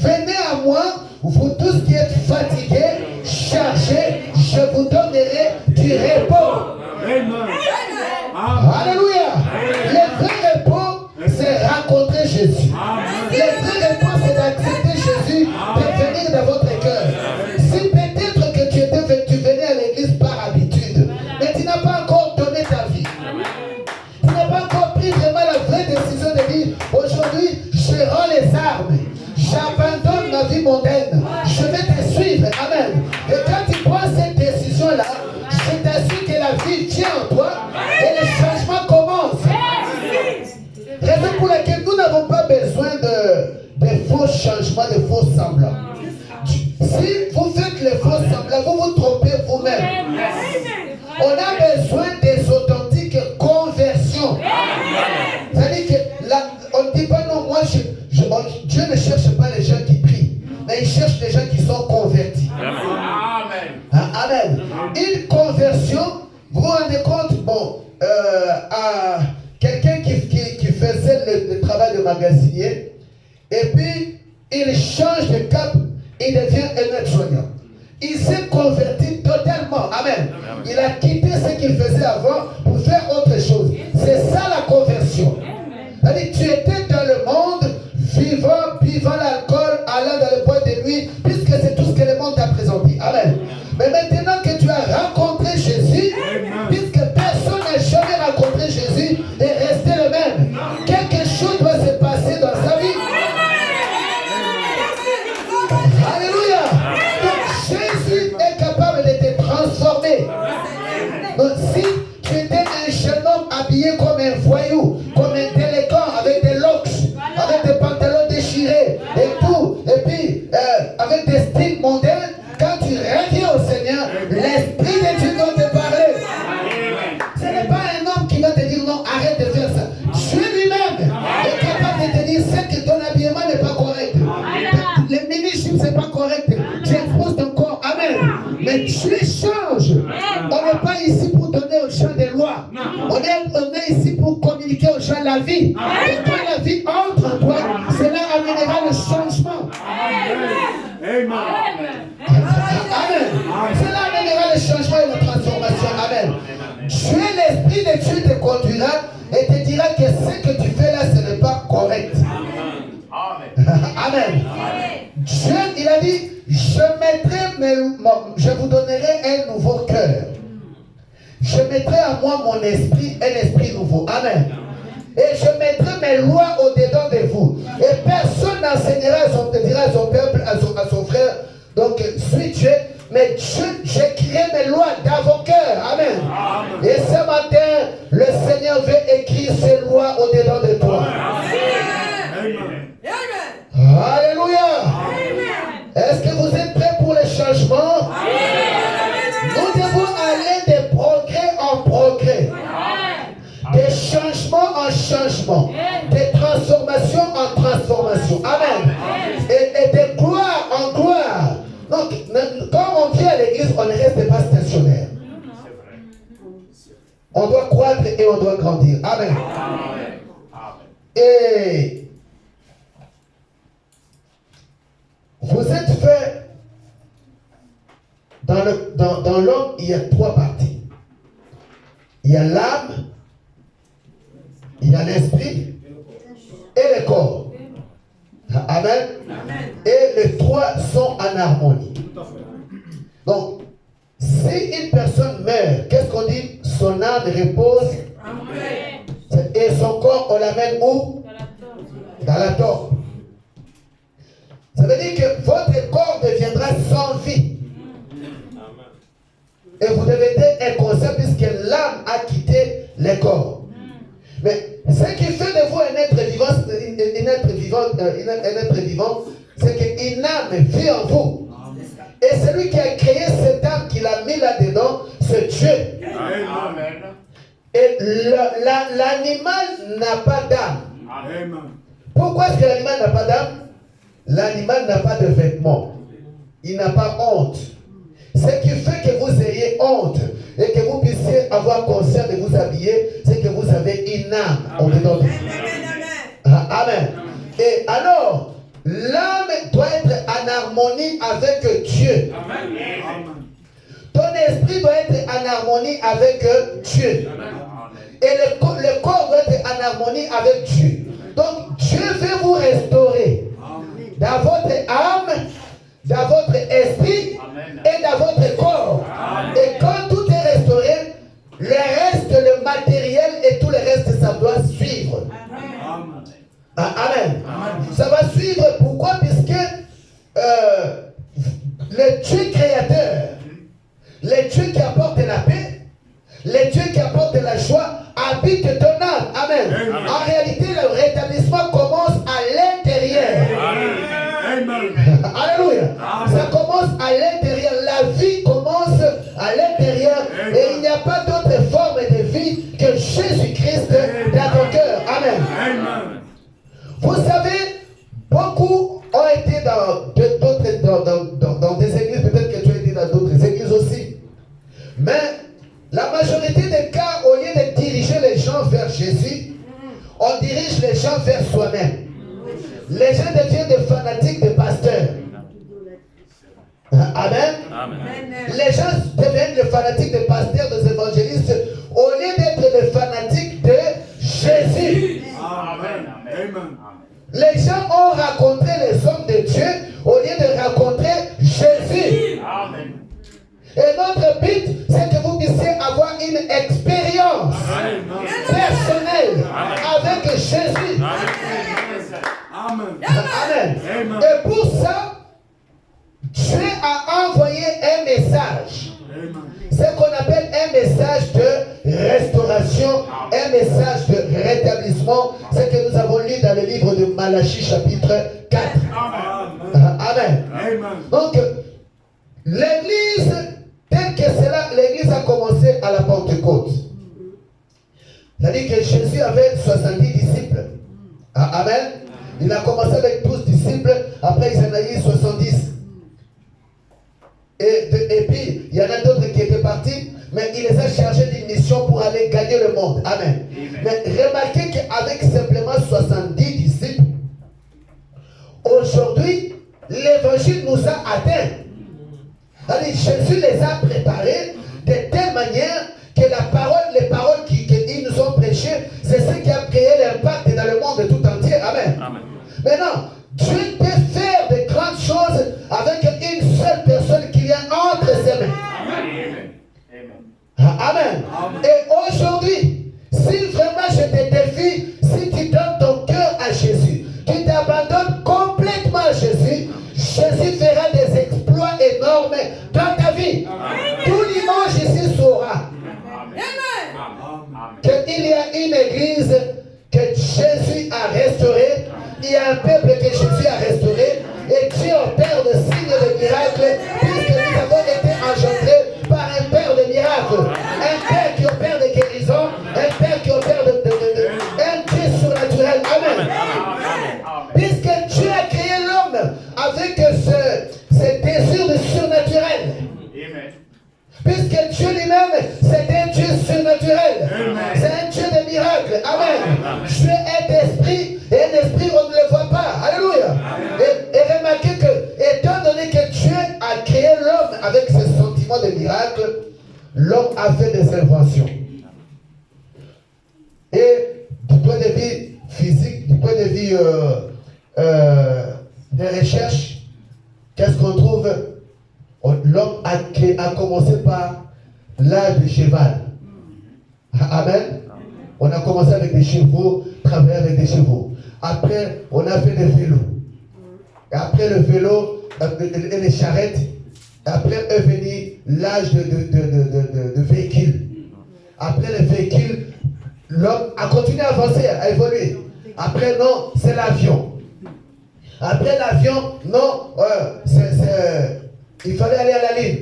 venez à moi, vous tous qui êtes fatigués, chargés, je vous donnerai du repos. Alléluia. Le vrai repos, c'est rencontrer Jésus. Le vrai repos, c'est d'accepter Jésus de venir dans votre cœur. Si peut-être que tu venais à l'église par habitude, mais tu n'as pas encore transformation. C'est-à-dire que là, on ne dit pas non, moi, Dieu ne cherche pas les gens qui prient, mais il cherche les gens qui sont convertis. Amen. Une conversion, vous vous rendez compte, bon, à quelqu'un qui faisait le travail de magasinier, et puis il change de cap, il devient un aide-soignant. Il s'est converti totalement. Amen. Il a quitté ce qu'il faisait avant pour faire autre chose. C'est ça la conversion. C'est-à-dire, tu étais dans le monde, buvant l'alcool, allant dans le bois de nuit, puisque c'est tout ce que le monde t'a présenté. Amen. Mais maintenant que tu as rencontré Jésus, puisque personne n'a jamais rencontré Jésus et resté le même, quelque chose doit se passer dans sa vie. Alléluia. Donc Jésus est capable de te transformer. Donc si tu étais un jeune homme habillé comme un voyou, comme un délinquant, avec des locks, avec des pantalons déchirés et tout, et puis avec des styles mondains, quand tu reviens au Seigneur, l'Esprit de Dieu doit te parler. Ce n'est pas un homme qui va te dire non, arrête de faire ça. Dieu lui-même est capable de te dire c'est que ton habillement n'est pas correct. Le mini-jupe c'est pas correct. Tu exposes ton corps. Amen. Mais Dieu change. On n'est pas ici pour donner aux gens des lois. On est ici pour communiquer aux gens la vie. Et quand la vie entre en toi, cela amènera le changement. Amen. Cela amènera le changement et la transformation. Amen. Dieu, l'Esprit de Dieu te conduira et te dira que ce que tu fais là, ce n'est pas correct. Amen. Dieu, il a dit, je vous donnerai un nouveau cœur. Je mettrai à moi mon esprit, un esprit nouveau. Amen. Et je mettrai mes lois au-dedans de vous. Et personne n'enseignera dira à son peuple, à son frère, donc suis Dieu, mais Dieu, j'écrirai mes lois dans vos cœurs. Amen. Et ce matin, le Seigneur veut écrire ses lois au-dedans de toi. Alléluia. Est-ce que vous êtes prêts pour le changement? Nous devons aller de progrès en progrès. De changement en changement, de transformation en transformation. Amen. Et de gloire en gloire. Donc, quand on vient à l'église, on ne reste pas stationnaire. On doit croître et on doit grandir. Amen. Et vous êtes fait dans l'homme, il y a trois parties. Il y a l'âme, il y a l'esprit et le corps. Amen. Et les trois sont en harmonie. Donc, si une personne meurt, qu'est-ce qu'on dit? Son âme repose. Et son corps, on l'amène où? Dans la tombe. Ça veut dire que votre corps deviendra sans vie. Et vous devenez inconscient puisque l'âme a quitté le corps. Mais ce qui fait de vous un être vivant, c'est qu'une âme vit en vous. Et celui qui a créé cette âme, qui l'a mis là-dedans, c'est Dieu. Amen. Et l'animal n'a pas d'âme. Pourquoi est-ce que l'animal n'a pas d'âme? L'animal n'a pas de vêtements. Il n'a pas honte. Ce qui fait que vous ayez honte et que vous puissiez avoir conscience de vous habiller, c'est que vous avez une âme en dedans de vous. Amen. Et alors, l'âme doit être en harmonie avec Dieu. Ton esprit doit être en harmonie avec Dieu. Et le corps doit être en harmonie avec Dieu. Donc, Dieu veut vous restaurer dans votre âme, dans votre esprit et dans votre corps. Et quand tout est restauré, le reste, le matériel et tout le reste, ça doit suivre. Amen. Ça va suivre. Pourquoi? Puisque le Dieu créateur, le Dieu qui apporte la paix, le Dieu qui apporte la joie, habite ton âme. Amen. En réalité, le rétablissement commence à l'intérieur. Alléluia. Ça commence à l'intérieur. La vie commence à l'intérieur. Et il n'y a pas d'autre forme de vie que Jésus-Christ Jésus, on dirige les gens vers soi-même. Les gens deviennent des fanatiques des pasteurs. Amen. Amen. Les gens deviennent les fanatiques des pasteurs, des évangélistes, au lieu d'être les fanatiques de Jésus. Amen. Amen. Les gens ont rencontré les hommes de Dieu au lieu de rencontrer Jésus. Amen. Et notre but, c'est que vous puissiez avoir une expérience personnelle avec Jésus. Amen. Amen. Amen. Et pour ça, Dieu a envoyé un message. Amen. Ce qu'on appelle un message de restauration, un message de rétablissement. C'est que nous avons lu dans le livre de Malachie chapitre 4. Amen. Amen. Amen. Donc, l'église, tel que cela, l'église a commencé à la Pentecôte. C'est-à-dire que Jésus avait 70 disciples. Amen. Il a commencé avec 12 disciples, après il en a eu 70. Et puis, il y en a d'autres qui étaient partis, mais il les a chargés d'une mission pour aller gagner le monde. Amen. Mais remarquez qu'avec simplement 70 disciples, aujourd'hui, l'évangile nous a atteints. Alors, Jésus les a préparés de telle manière que les paroles qu'ils nous ont prêchées, c'est ce qui a créé l'impact dans le monde tout entier. Amen. Amen. Maintenant, Dieu peut faire de grandes choses avec une seule personne qui vient entre ses mains. Amen. Et aujourd'hui, si vraiment je te défie, si tu donnes ton cœur à Jésus, tu t'abandonnes complètement à Jésus, Jésus fera des exploits énormes dans ta vie. Tout l'image ici saura qu'il y a une église que Jésus a restaurée, il y a un peuple que Jésus a restauré, et Dieu opère de signes de miracles, puisque nous avons été engendrés par un Père de miracles, un Père qui opère de guérison, un Père qui opère un Dieu surnaturel. Amen. Puisque Dieu a créé l'homme avec ce désir de surnaturel. Puisque Dieu lui-même, c'est un Dieu surnaturel. C'est un Dieu de miracles. Amen. Dieu est esprit, et un esprit, on ne le voit pas. Alléluia. Et remarquez que, étant donné que Dieu a créé l'homme avec ce sentiment de miracle, l'homme a fait des inventions. Et du point de vue physique, du point de vue de recherche, qu'est-ce qu'on trouve? L'homme a commencé par l'âge du cheval. Amen. On a commencé avec des chevaux, travaillé avec des chevaux. Après, on a fait des vélos. Et après le vélo, et les charrettes. Après est venu l'âge de véhicules. Après les véhicules, l'homme a continué à avancer, à évoluer. Après, non, c'est l'avion. Après l'avion, non, il fallait aller à la Lune.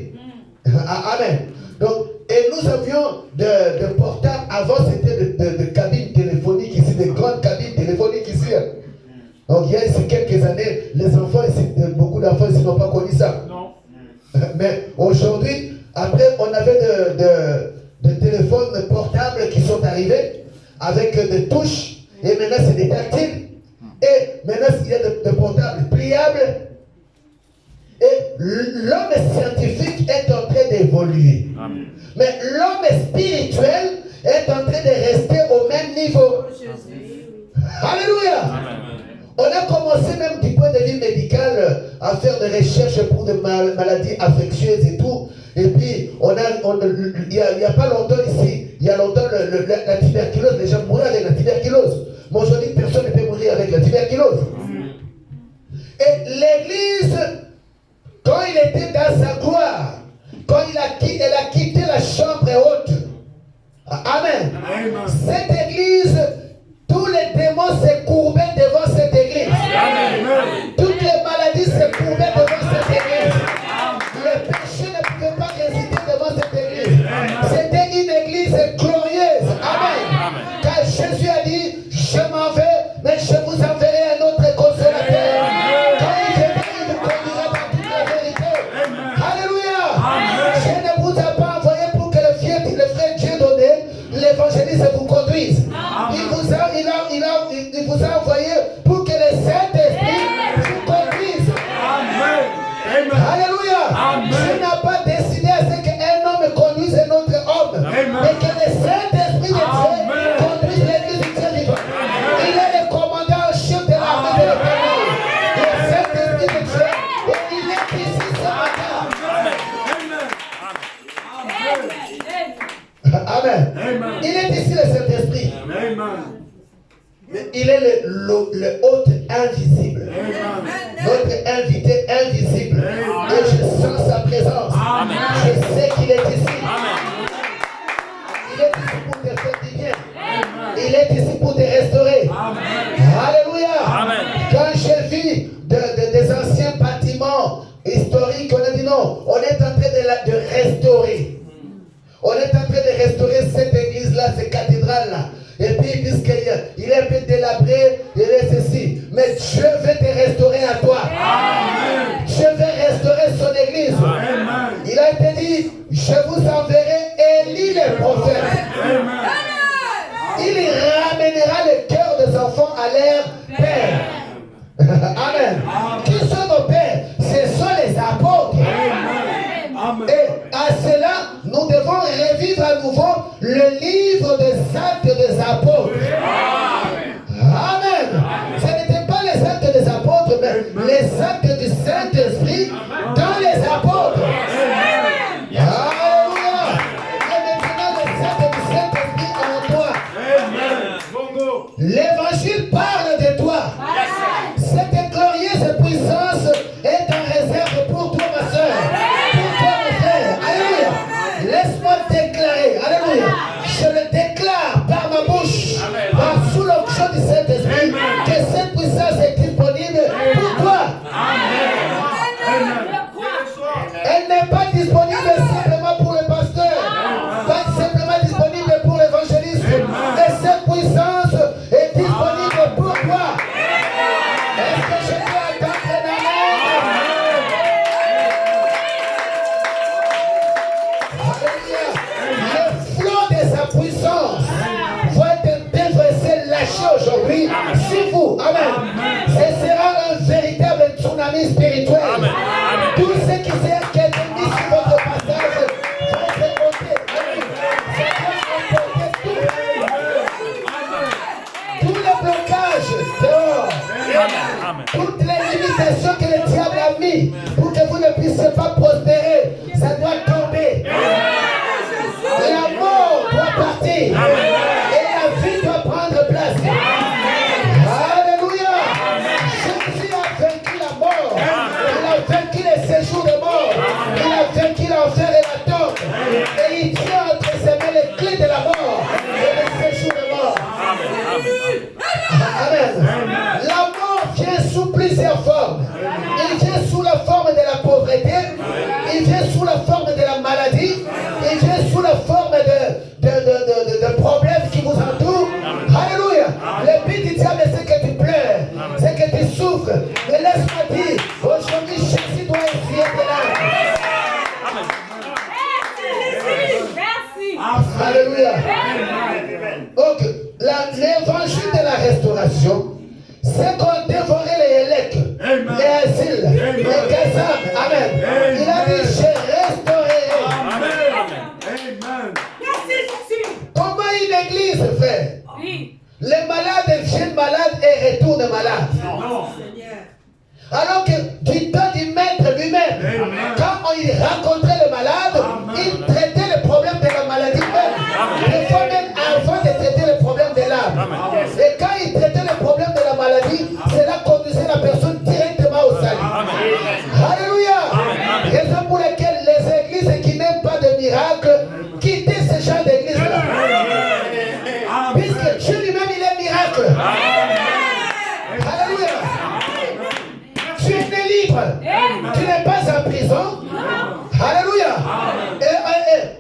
Amen. Donc, et nous avions de portables. Avant, c'était de cabines téléphoniques ici, de grandes cabines téléphoniques ici. Donc, il y a ici quelques années, les enfants ici, beaucoup d'enfants ici n'ont pas connu ça. Non. Mais aujourd'hui, après, on avait de téléphones portables qui sont arrivés avec des touches. Et maintenant, c'est des tactiles. Et maintenant, il y a de portables pliables. Et l'homme scientifique est en train d'évoluer. Mais l'homme spirituel est en train de rester au même niveau. Alléluia. On a commencé même du point de vue médical à faire des recherches pour des maladies infectieuses et tout. Et puis, il n'y a pas longtemps ici, il y a longtemps la tuberculose, les gens mouraient avec la tuberculose. Mais aujourd'hui, personne ne peut mourir avec la tuberculose. Et l'église, quand il était dans sa gloire, quand elle a quitté la chambre haute, amen. Cette église, tous les démons se courbaient devant cette église. Toutes les maladies se courbaient devant cette église. Le péché ne pouvait pas résister devant cette église. C'était une église glorieuse. Amen. Car Jésus a dit, je m'en vais, mais je vous enverrai un autre consolateur. Quand il viendra, il vous conduira dans toute la vérité. Alléluia. Je ne vous ai pas envoyé pour que le frère Dieu donné, l'évangéliste vous conduise. il vous a envoyé pour que le Saint-Esprit vous conduise. Amen. Alléluia. Amen. Dieu n'a pas décidé à ce qu'un homme conduise un autre homme, mais que le Saint-Esprit de Dieu conduise l'église du Dieu vivant. Il est le commandant en chef de l'armée de l'Éternel. Le Saint-Esprit de Dieu, et il est ici ce matin. Amen. Il est ici le Saint-Esprit. Mais il est le hôte invisible. Notre invité invisible. Et je sens sa présence. Je sais qu'il est ici. Il est ici pour te faire du bien. Il est ici pour te restaurer. Alléluia. Quand j'ai vu des anciens bâtiments historiques, on a dit non, on est en train de restaurer. On est en train de restaurer cette église-là, cette cathédrale-là. Et puis, puisqu'il est un peu délabré, il est ceci. Mais Dieu veut te restaurer à toi. Amen. Dieu veut restaurer son église. Amen. Il a été dit, je vous enverrai Élie le prophète. Amen. Il ramènera le cœur des enfants à leur père. Amen. Qui sont nos pères? Ce sont les apôtres. Amen. Et à cela, nous devons revivre à nouveau le livre des actes des apôtres. Amen. Ce n'était pas les actes des apôtres, mais les actes du Saint-Esprit dans les apôtres. Alléluia. Et maintenant, les actes du Saint-Esprit en toi. L'évangile parle de toi. Cette glorieuse puissance est en réserve pour toi, ma soeur. Laisse-moi déclarer, alléluia, je le déclare par ma bouche, sous l'onction du Saint-Esprit, que cette puissance est disponible pour toi. Elle n'est pas disponible simplement pour le pasteur, pas simplement disponible pour l'évangéliste, mais cette puissance est disponible pour toi. Est-ce que je peux attendre un amen? Le flot de sa puissance va être déversé, lâché aujourd'hui sur vous. Amen. Ce sera un véritable tsunami spirituel. Tout ce qui est mis sur votre passage va être ôté. Tous les blocages dehors, toutes les limitations que le diable a mis pour que vous ne puissiez pas prospérer, ça doit tomber. La mort doit partir. Et la vie doit prendre place. Alléluia. Jésus a vaincu la mort. Il a vaincu les séjours de mort. Il a vaincu l'enfer et la tombe. Et il tient entre ses mains les clés de la mort et les séjours de mort. Amen. La mort vient sous plusieurs formes. Il vient sous la forme de la pauvreté. Il vient sous la forme de la maladie. Il vient sous la forme de problèmes qui vous entourent. Alléluia. Le but du diable, c'est que tu pleures, c'est que tu souffres. Mais laisse-moi dire, aujourd'hui, Jésus doit essuyer tes larmes. Merci. Alléluia. Donc, l'évangile de la restauration, c'est qu'on dévorait les Élec, les Asiles, les Gazam. Amen. Il a dit, je restaurerai. Amen. Comment une église fait? Les malades viennent malades et retournent malades. Alors que du temps du maître lui-même, quand il rencontrait le malade, il traitait le problème de la maladie même. Des fois même avant de traiter le problème de l'âme. Et quand il traitait le problème de la maladie, cela conduisait la personne directement au salut. Alléluia. Raison pour laquelle les églises qui n'aiment pas de miracles, quittez ce genre d'église-là. Puisque Dieu lui-même, il est miracle. Alléluia. Tu es né libre. Tu n'es pas en prison. Alléluia. Et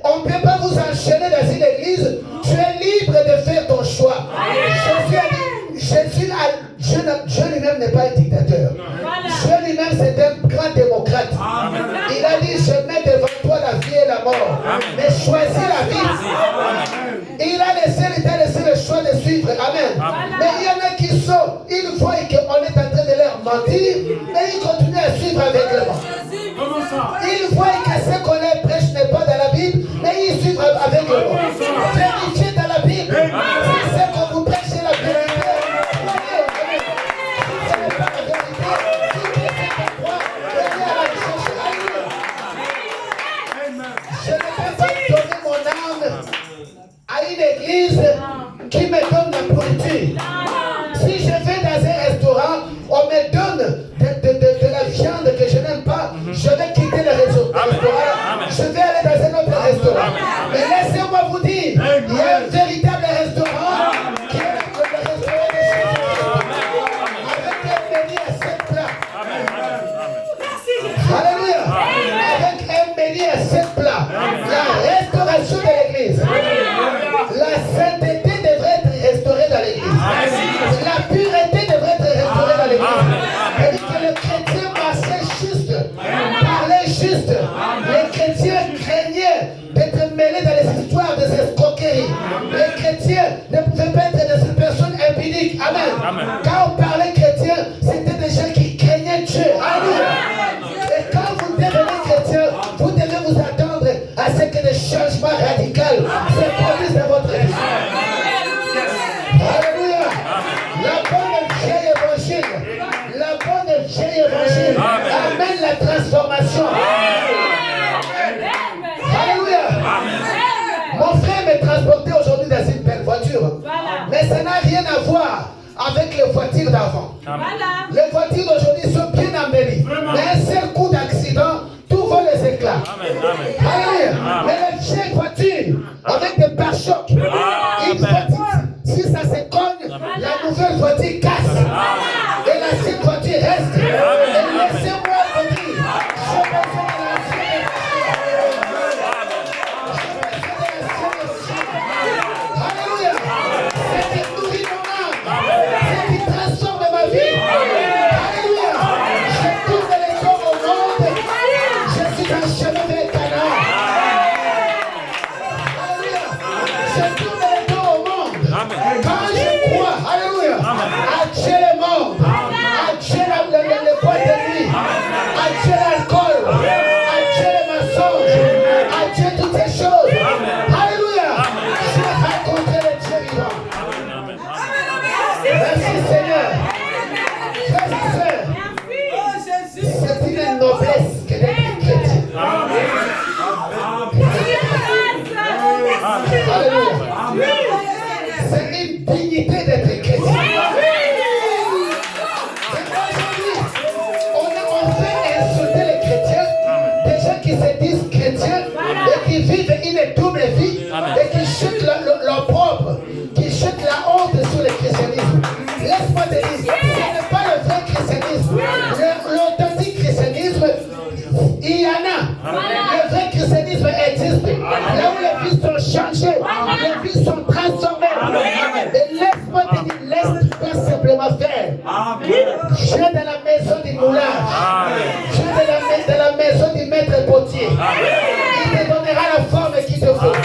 on ne peut pas vous enchaîner dans une église. Tu es libre de faire ton choix. Dieu lui-même n'est pas un dictateur. Dieu lui-même, c'est un grand démocrate. Il a dit, je mets devant toi la vie et la mort. Mais choisis la vie. Il t'a laissé le choix de suivre. Amen. Mais il y en a qui ils voient qu'on est en train de leur mentir, mais ils continuent à suivre aveuglément. Comment ça? Ils voient que ce qu'on leur prêche n'est pas dans la Bible, mais ils suivent aveuglément. Vérifiez dans la Bible. Si c'est qu'on vous prêche la vérité, croyez. Si ce n'est pas la vérité, si vous êtes croire, venez à la chercher. Je ne peux pas donner mon âme à une église qui me donne la pourriture. Si je vais dans un restaurant, on me donne de la viande que je n'aime pas, je vais quitter le restaurant. Je vais aller dans un autre restaurant. Mais laissez-moi vous dire, il y a un véritable restaurant qui est le restaurant de Jésus. Avec un menu à 7 plats. Alléluia. Avec un menu à 7 plats. La restauration de l'église. La sainteté devrait être restaurée dans l'église. La pureté devrait être restaurée dans l'église. C'est-à-dire que le chrétien marchait juste, parlait juste. Les chrétiens craignaient d'être mêlés dans les histoires des escroqueries. Les chrétiens ne pouvaient pas être des personnes impudiques. Amen. Quand on parlait chrétien, c'était des gens qui craignaient Dieu. Alléluia. Et quand vous devenez chrétien, vous devez vous attendre à ce que des changements radicaux se produisent dans votre vie. Alléluia. La bonne vieille évangile. La bonne vieille évangile amène la transformation. Alléluia. Mon frère m'est transporté aujourd'hui dans une belle voiture. Mais ça n'a rien à voir avec les voitures d'avant. Les voitures d'aujourd'hui sont bien embellies. Mais un seul coup d'accident, tout vole les éclats. Alléluia. Mais les vieilles voitures avec des pare-chocs, une voiture, si ça se cogne, la nouvelle voiture casse. Et l'ancienne voiture reste. Et laissez-moi vous dire, je besoin de l'ancienne. Alléluia. C'est qui nourrit mon âme. C'est qui transforme ma vie. Alléluia. Je tourne les corps au monde. Je suis dans le chemin vers Canaan. Alléluia. Je tourne les corps au monde. Quand je crois, alléluia, à Dieu le monde, à Dieu le bois de nuit, à Dieu l'alcool, à Dieu le mensonge, à Dieu toutes ces choses. Alléluia. Je vais rencontrer le Dieu vivant. Merci Seigneur. Frères et sœurs, c'est une noblesse que d'être chrétien. Alléluia. C'est une dignité d'être chrétien. Aujourd'hui, on fait insulter les chrétiens, des gens qui se disent chrétiens et qui vivent une double vie et qui chutent leur propre, qui chutent la honte sur le christianisme. Laisse-moi te dire, ce n'est pas le vrai christianisme. L'authentique christianisme, il y en a. Le vrai christianisme existe. Là où les vies sont changées, les vies sont transformées. Et laisse-moi te dire, laisse-toi simplement faire. Je suis dans la maison du moulage. Je suis dans la maison du maître potier. Il te donnera la forme qu'il te faut.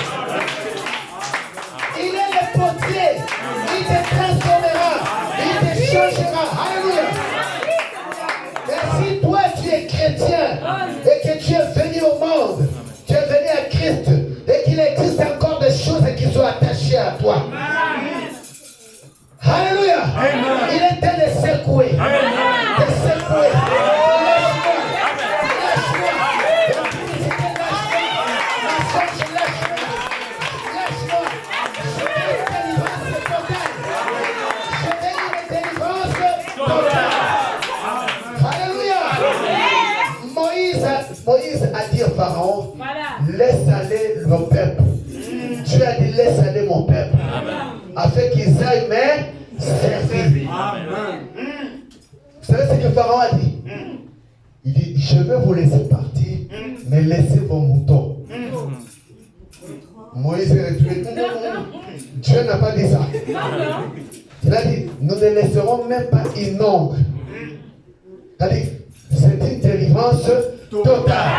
Il est le potier. Il te transformera. Il te changera. Alléluia. Et si toi tu es chrétien et que tu es venu au monde, tu es venu à Christ et qu'il existe encore des choses qui sont attachées à toi. Alléluia. Il est temps de secouer. De secouer. Moïse a dit au Pharaon, laisse aller mon peuple. Dieu a dit, laisse aller mon peuple. Afin qu'ils aillent me servir. Vous savez ce que Pharaon a dit? Il dit, je vais vous laisser partir, mais laissez vos moutons. Moïse est retourné. Dieu n'a pas dit ça. Il a dit, nous ne laisserons même pas une ombre. C'est-à-dire, c'est une délivrance totale.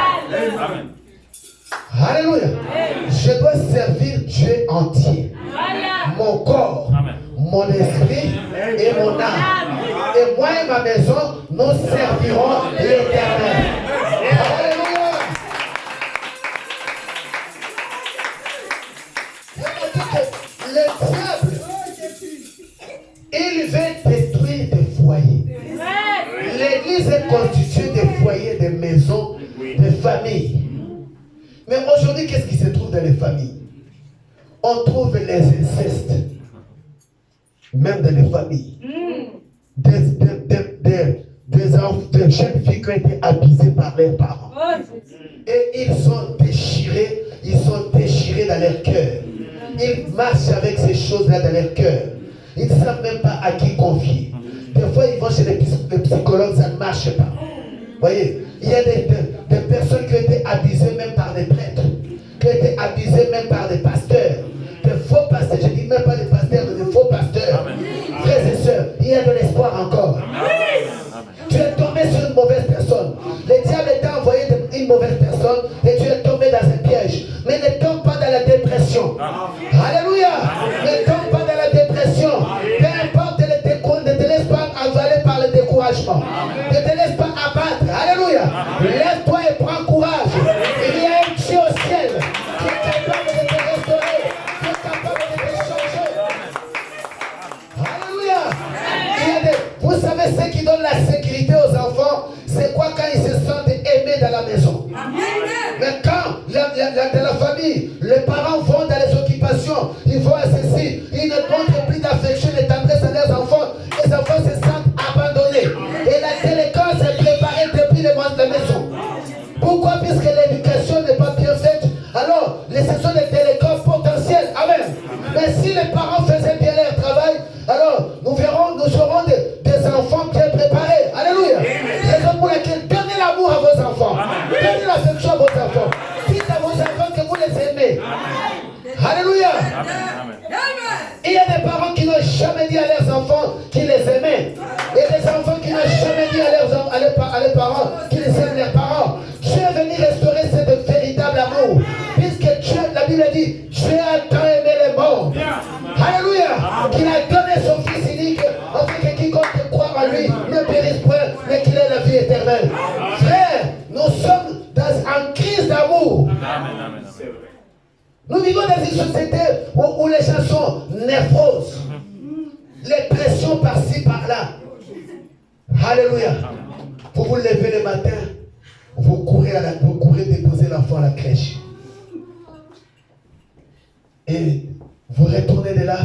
Alléluia. Je dois servir Dieu entier. Mon corps, mon esprit et mon âme. Et moi et ma maison, nous servirons l'Éternel. Alléluia. Le diable, il veut détruire des foyers. L'église est constituée des foyers, des maisons, des familles. Mais aujourd'hui, qu'est-ce qui se trouve dans les familles? On trouve les incestes, même dans les familles. Des jeunes filles qui ont été abusées par leurs parents. Et ils sont déchirés dans leur cœur. Ils marchent avec ces choses-là dans leur cœur. Ils ne savent même pas à qui confier. Des fois, ils vont chez les psychologues, ça ne marche pas. Vous voyez, il y a des personnes qui ont été abusées même par des prêtres, qui ont été abusées même par des pasteurs, des faux pasteurs. Je ne dis même pas des pasteurs, mais des faux pasteurs. Frères et sœurs, il y a de l'espoir encore. Tu es tombé sur une mauvaise personne. Le diable t'a envoyé une mauvaise personne et tu es tombé dans un piège. Mais ne tombe pas dans la dépression. Alléluia. Ne tombe pas dans la dépression. Peu importe, ne te laisse pas avaler par le découragement. Ne te laisse pas abattre. Alléluia. Lève-toi et prends courage. Il y a un Dieu au ciel qui est capable de te restaurer, qui est capable de te changer. Alléluia. Vous savez ce qui donne la sécurité aux enfants, c'est quoi? Quand ils se sentent aimés dans la maison. Mais quand dans la famille, les parents vont dans les occupations, ils vont à ceci, ils ne montrent plus d'affection et de tendresse à leurs enfants, les enfants se sentent abandonnés. Et la délinquance est préparée depuis le mois de la maison. Pourquoi? Puisque l'éducation n'est pas bien faite. Alors, ce sont des délinquants potentiels. Amen. Mais si les parents faisaient bien leur travail, alors nous aurons des enfants bien préparés. Alléluia. Raison pour laquelle donnez l'amour à vos enfants. Donnez l'affection à vos enfants. Dites à vos enfants que vous les aimez. Alléluia. Il y a des parents qui n'ont jamais dit à leurs enfants qu'ils les aimaient. Et des enfants qui n'ont jamais dit à leurs parents qu'ils aiment leurs parents. Dieu est venu restaurer ce véritable amour. Puisque Dieu, la Bible dit, Dieu a tant aimé le monde. Alléluia. Qu'il a donné son Fils unique, afin que quiconque croit en lui ne périsse point, mais qu'il ait la vie éternelle. Frère, nous sommes en crise d'amour. Nous vivons dans une société où les gens sont névroses. Les pressions par-ci, par-là. Alléluia. Vous vous levez le matin, vous courez déposer l'enfant à la crèche. Et vous retournez de là,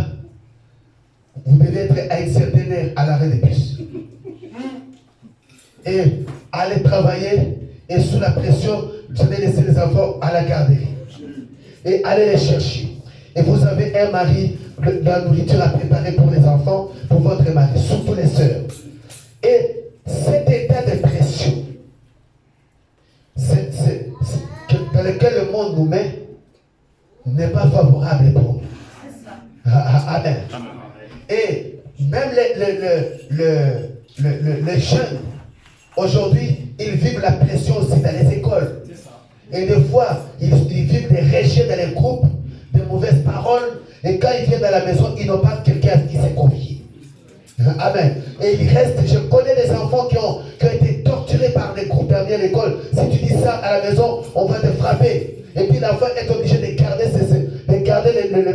vous devez être à une certaine heure à l'arrêt de bus. Et aller travailler, et sous la pression, vous allez laisser les enfants à la garderie. Et aller les chercher. Et vous avez un mari, la nourriture à préparer pour les enfants, pour votre mari, surtout les sœurs. Et cet état de pression, dans lequel le monde nous met, n'est pas favorable pour nous. Amen. Et même les jeunes, aujourd'hui, ils vivent la pression aussi dans les écoles. Et des fois, ils vivent des rejets dans les groupes, de mauvaises paroles. Et quand ils viennent dans la maison, ils n'ont pas quelqu'un à qui se confier. Amen. Et il reste, je connais des enfants qui ont été torturés par des groupes derrière l'école. Si tu dis ça à la maison, on va te frapper. Et puis l'enfant est obligé de garder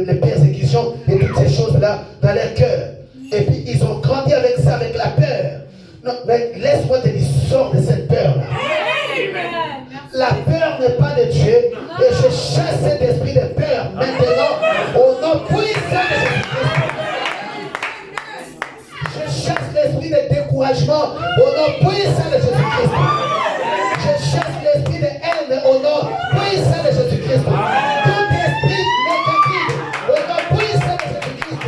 les persécutions et toutes ces choses-là dans leur cœur. Et puis ils ont grandi avec ça, avec la peur. Non, mais laisse-moi te dire, sors de cette peur-là. La peur n'est pas de Dieu. Et je chasse cet esprit de peur maintenant au nom puissant de Jésus-Christ. Je chasse l'esprit de découragement au nom puissant de Jésus-Christ. Je chasse l'esprit de haine au nom puissant de Jésus-Christ. Tout esprit négatif au nom puissant de Jésus-Christ.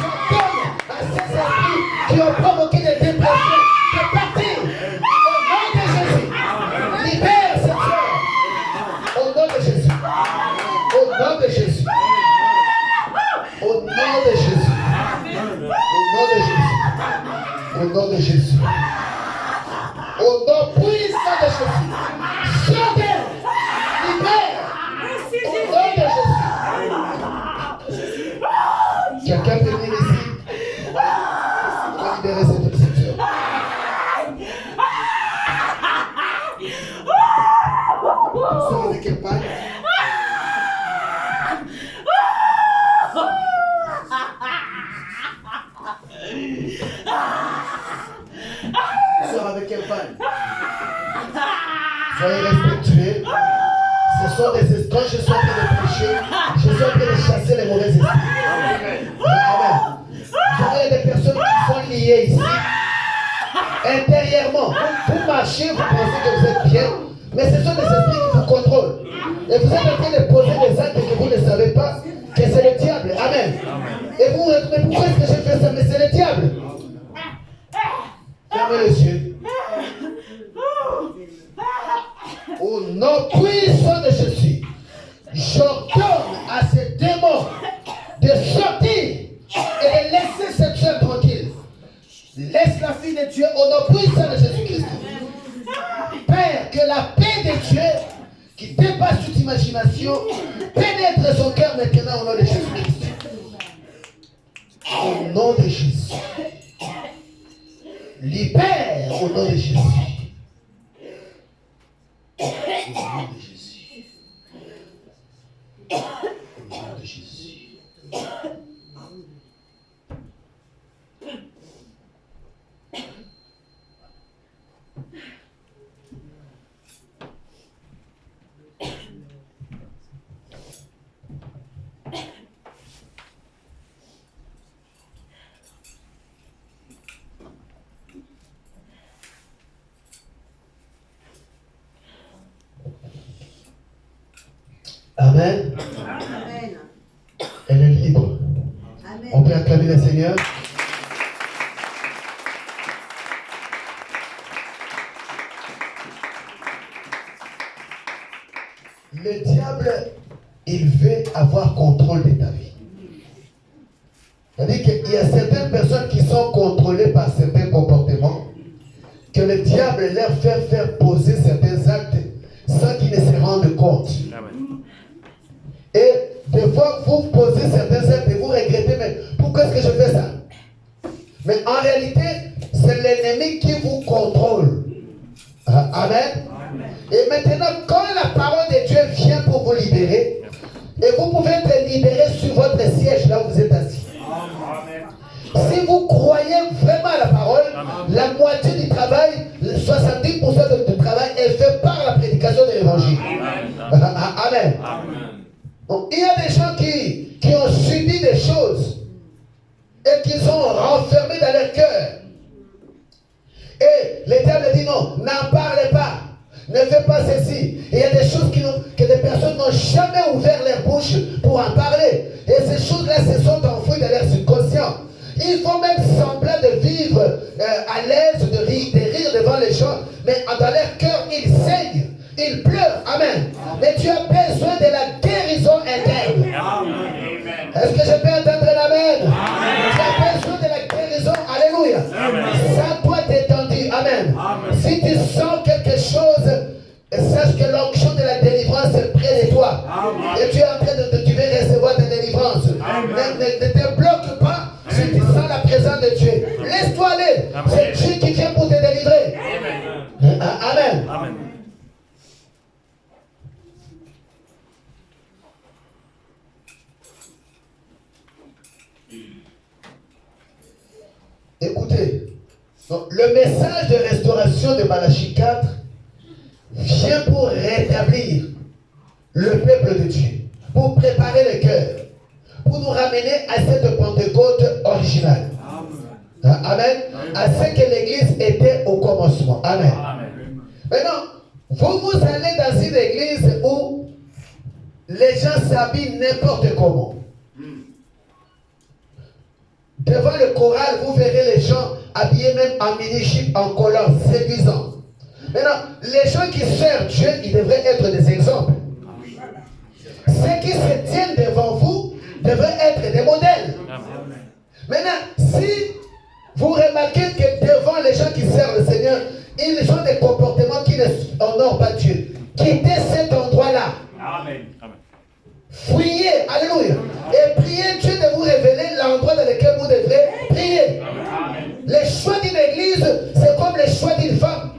J'ordonne à ces esprits qui ont provoqué des dépressions de partir au nom de Jésus. Libère cette soeur au nom de Jésus. Au nom de Jésus. Au nom de Jésus. Au nom de Jésus. Au nom de Jésus. Au nom puissant de Jésus. Sortez. Libère. Au nom de Jésus. Quelqu'un peut venir ici. libérer cette situation. Tu sors avec quelle paille? Tu sors avec quelle paille? Soyez respectueux. Ce sont des quand je suis en train de prêcher, je suis en train de chasser les mauvais esprits. Amen. Il y a des personnes qui sont liées ici, intérieurement. Vous marchez, vous pensez que vous êtes bien, mais ce sont des esprits qui vous contrôlent. Et vous êtes en train de poser des actes que vous ne savez pas que c'est le diable. Amen. Et vous vous dites, mais pourquoi est-ce que j'ai fait ça? Mais c'est le diable. Fermez les yeux. Au nom puissant de Jésus, j'ordonne à ces démons de sortir et de laisser cette chair tranquille. Laisse la fille de Dieu au nom puissant de Jésus-Christ. Père, que la paix de Dieu, qui dépasse toute imagination, pénètre son cœur maintenant au nom de Jésus-Christ. Au nom de Jésus. Libère au nom de Jésus. Au nom de Jésus. Au nom de Jésus. Amen. Amen. Elle est libre. Amen. On peut acclamer le Seigneur. Le diable, il veut avoir contrôle de ta vie. C'est-à-dire qu'il y a certaines personnes qui sont contrôlées par certains comportements, que le diable leur fait faire poser certains actes sans qu'ils ne se rendent compte. Et des fois, vous posez certains actes et vous regrettez, mais pourquoi est-ce que je fais ça? Mais en réalité, c'est l'ennemi qui vous contrôle. Amen. Et maintenant, quand la parole de Dieu vient pour vous libérer, et vous pouvez être libéré sur votre siège là où vous êtes assis. Si vous croyez vraiment à la parole, la moitié du travail, 70% du travail est fait par la prédication de l'évangile. Amen. Donc, il y a des gens qui ont subi des choses et qui sont renfermés dans leur cœur. Et le diable dit non, n'en parlez pas, ne fais pas ceci. Et il y a des choses que des personnes n'ont jamais ouvert leur bouche pour en parler. Et ces choses-là se sont enfouies dans leur subconscient. Il faut même semblant de vivre à l'aise, de rire devant les gens, mais dans leur cœur, ils saignent, ils pleurent. Amen. Mais tu as besoin de la guérison interne. Est-ce que je peux entendre l'amen? Tu as besoin de la guérison. Alléluia. Ça doit t'étendre. Amen. Si tu sens quelque chose, sache que l'onction de la délivrance est près de toi. Et tu es en train tu veux recevoir ta délivrance. Ne te bloque pas si tu sens la présence de Dieu. Laisse-toi aller. C'est Dieu qui vient pour te délivrer. Amen. Écoutez, donc, le message de restauration de Malachie 4 vient pour rétablir le peuple de Dieu, pour préparer le cœur, pour nous ramener à cette Pentecôte originale. Amen. À ce que l'Église était au commencement. Amen. Maintenant, vous allez dans une église où les gens s'habillent n'importe comment. Devant le choral, vous verrez les gens habillés même en mini-jupe, en collant, séduisant. Maintenant, les gens qui servent Dieu, ils devraient être des exemples. Ceux qui se tiennent devant vous devraient être des modèles. Maintenant, si vous remarquez que devant les gens qui servent le Seigneur, ils ont des comportements qui ne honorent pas Dieu, quittez cet endroit-là. Fuyez, alléluia. Et priez Dieu de vous révéler l'endroit dans lequel vous devrez prier. les choix d'une église, c'est comme les choix d'une femme.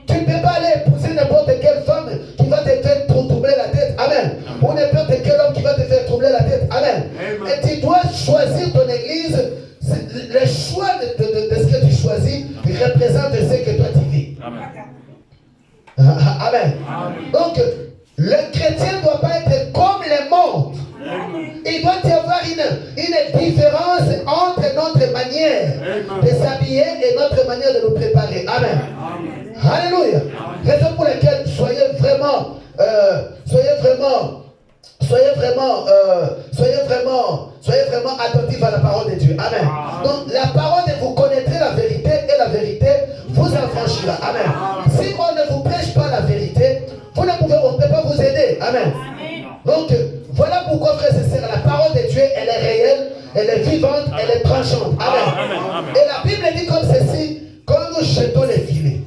Tu ne peux pas aller épouser n'importe quelle femme qui va te faire troubler la tête. Amen. Ou n'importe quel homme qui va te faire troubler la tête. Amen. Et tu dois choisir ton église. Le choix de ce que tu choisis représente ce que toi tu vis. Amen. Donc, le chrétien ne doit pas être comme le monde. Il doit y avoir une différence entre notre manière de s'habiller et notre manière de nous préparer. Amen. Alléluia. Raison pour laquelle soyez vraiment attentifs à la parole de Dieu. Amen. Donc la parole de vous connaîtrez la vérité et la vérité vous affranchira. Amen. Si on ne vous prêche pas la vérité, on ne peut pas vous aider. Amen. Donc voilà pourquoi, frères et sœurs, la parole de Dieu, elle est réelle, elle est vivante, elle est tranchante. Amen. Et la Bible dit comme ceci: quand nous jetons les filets,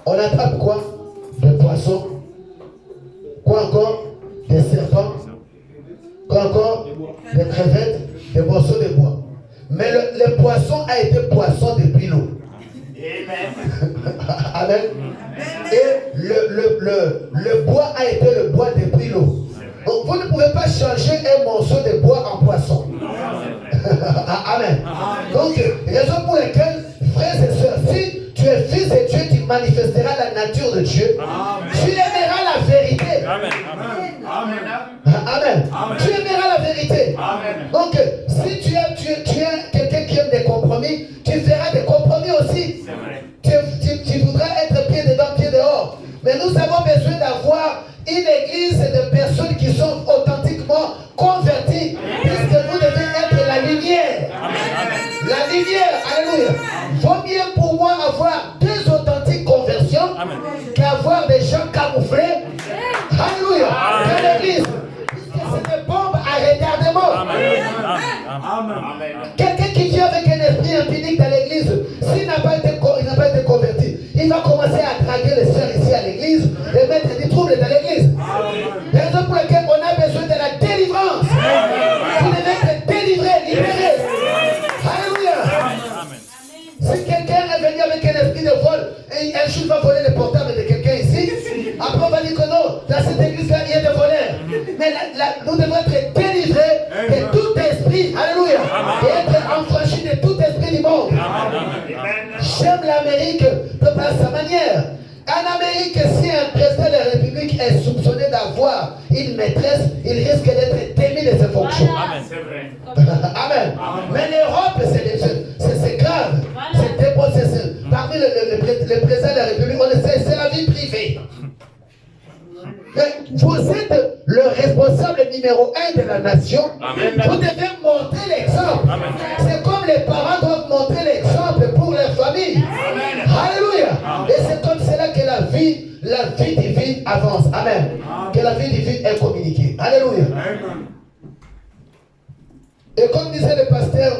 on attrape quoi? Des poissons. Quoi encore? Des serpents. Quoi encore? Des crevettes, des morceaux de bois. Mais le poisson a été poisson depuis l'eau. Amen. Et le bois a été le bois depuis l'eau. Donc vous ne pouvez pas changer un morceau de bois en poisson. Amen. Donc, raison pour laquelle, frères et sœurs, si tu es fils de Dieu, tu manifesteras la nature de Dieu. Tu aimeras la vérité. Amen. Tu aimeras la vérité. Donc, si tu es quelqu'un qui aime des compromis, tu feras des compromis aussi. Tu voudras être pied dedans, pied dehors. Mais nous avons besoin d'avoir une église de personnes qui sont authentiquement converties, puisque vous devez être la lumière. La lumière, alléluia. Vaut mieux pour moi avoir deux authentiques conversions qu'avoir des gens camouflés. Alléluia. Dans l'église. Puisque c'est des bombes à retardement. Quelqu'un qui vient avec un esprit impunique dans l'église, s'il n'a pas été converti, il va commencer à draguer les sœurs ici à l'église et mettre des troubles dans l'église. C'est la raison pour laquelle on a besoin de la délivrance. Vous devez être délivré, libéré. Alléluia. Si quelqu'un est venu avec un esprit de vol et un jour va voler le portable de quelqu'un ici, après on va dire que non, dans cette église-là, il y a des voleurs. Mais nous devons être délivrés de tout esprit, alléluia, et être affranchis de tout esprit du monde. J'aime l'Amérique par sa manière. En Amérique, si un président de la République est soupçonné d'avoir une maîtresse, il risque d'être démis de ses fonctions. Amen. C'est vrai. Amen. Mais l'Europe, c'est grave. C'est parmi le président de la République, on le sait, c'est la vie privée. Mais vous êtes le responsable numéro 1 de la nation. Amen. Vous devez montrer l'exemple. C'est comme les parents doivent montrer l'exemple pour leur famille. Amen. Alléluia. Amen. Et c'est comme cela que la vie divine avance. Amen. Amen. Que la vie divine est communiquée. Alléluia. Amen. Et comme disait le pasteur,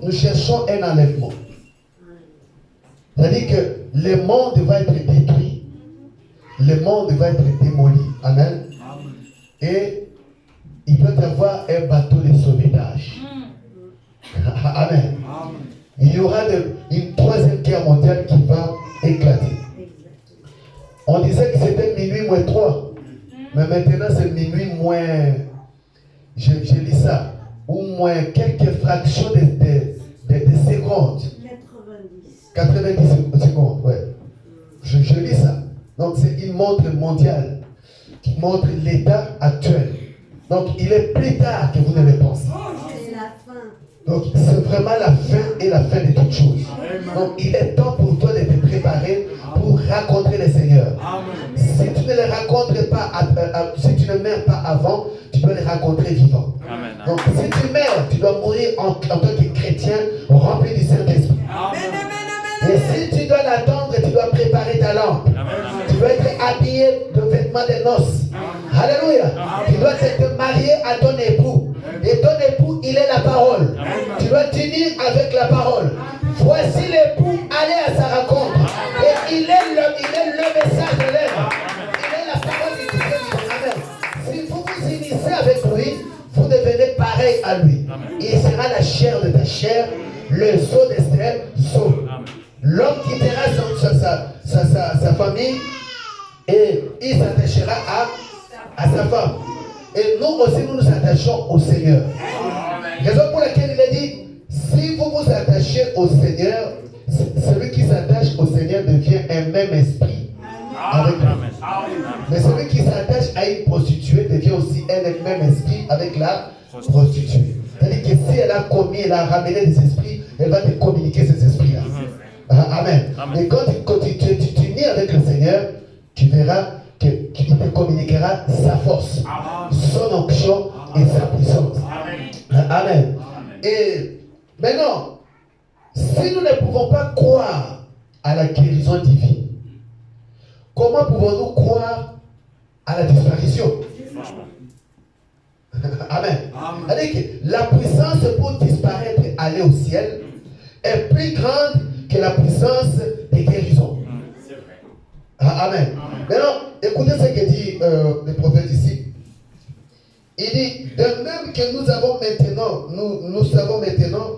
nous cherchons un enlèvement. C'est-à-dire que le monde va être détruit. Le monde va être démoli. Amen. Et il peut y avoir un bateau de sauvetage. Amen. Il y aura une troisième guerre mondiale qui va éclater. On disait que c'était minuit moins 3. Mais maintenant c'est minuit moins... Je lis ça. Ou moins quelques fractions de secondes. 90 secondes, ouais. Je lis ça. Donc c'est une montre mondiale qui montre l'état actuel. Donc il est plus tard que vous ne le pensez. C'est la fin. Donc c'est vraiment la fin et la fin de toutes choses. Donc il est temps pour toi de te préparer pour rencontrer le Seigneur. Si tu ne le rencontres pas, si tu ne meurs pas avant, tu dois le rencontrer vivant. Donc si tu meurs, tu dois mourir en tant que chrétien rempli du Saint-Esprit. Et si tu dois l'attendre, tu dois préparer ta lampe. Tu dois être habillé de vêtements de noces. Alléluia. Tu dois te marier à ton époux. Et ton époux, il est la parole. Tu dois t'unir avec la parole. Voici l'époux, allez à sa rencontre. Et il est le message de l'air. Il est la parole du Dieu. Amen. Si vous vous unissez avec lui, vous devenez pareil à lui. il sera la chair de ta chair, le sceau d'Esther, sceau. L'homme quittera sa famille et il s'attachera à sa femme. Et nous aussi, nous nous attachons au Seigneur. Raison pour laquelle il a dit, si vous vous attachez au Seigneur, celui qui s'attache au Seigneur devient un même esprit avec lui. Mais celui qui s'attache à une prostituée devient aussi un même esprit avec la prostituée. C'est-à-dire que si elle a commis, elle a ramené des esprits, elle va te communiquer ces esprits-là. Amen. Et quand tu unis avec le Seigneur, tu verras qu'il te communiquera sa force, son onction et sa puissance. Amen. Et maintenant, si nous ne pouvons pas croire à la guérison divine, comment pouvons-nous croire à la disparition? Amen. C'est-à-dire que la puissance pour disparaître et aller au ciel est plus grande que la puissance des guérisons. Amen. Maintenant, écoutez ce que dit le prophète ici. Il dit, de même que nous avons maintenant, nous savons maintenant,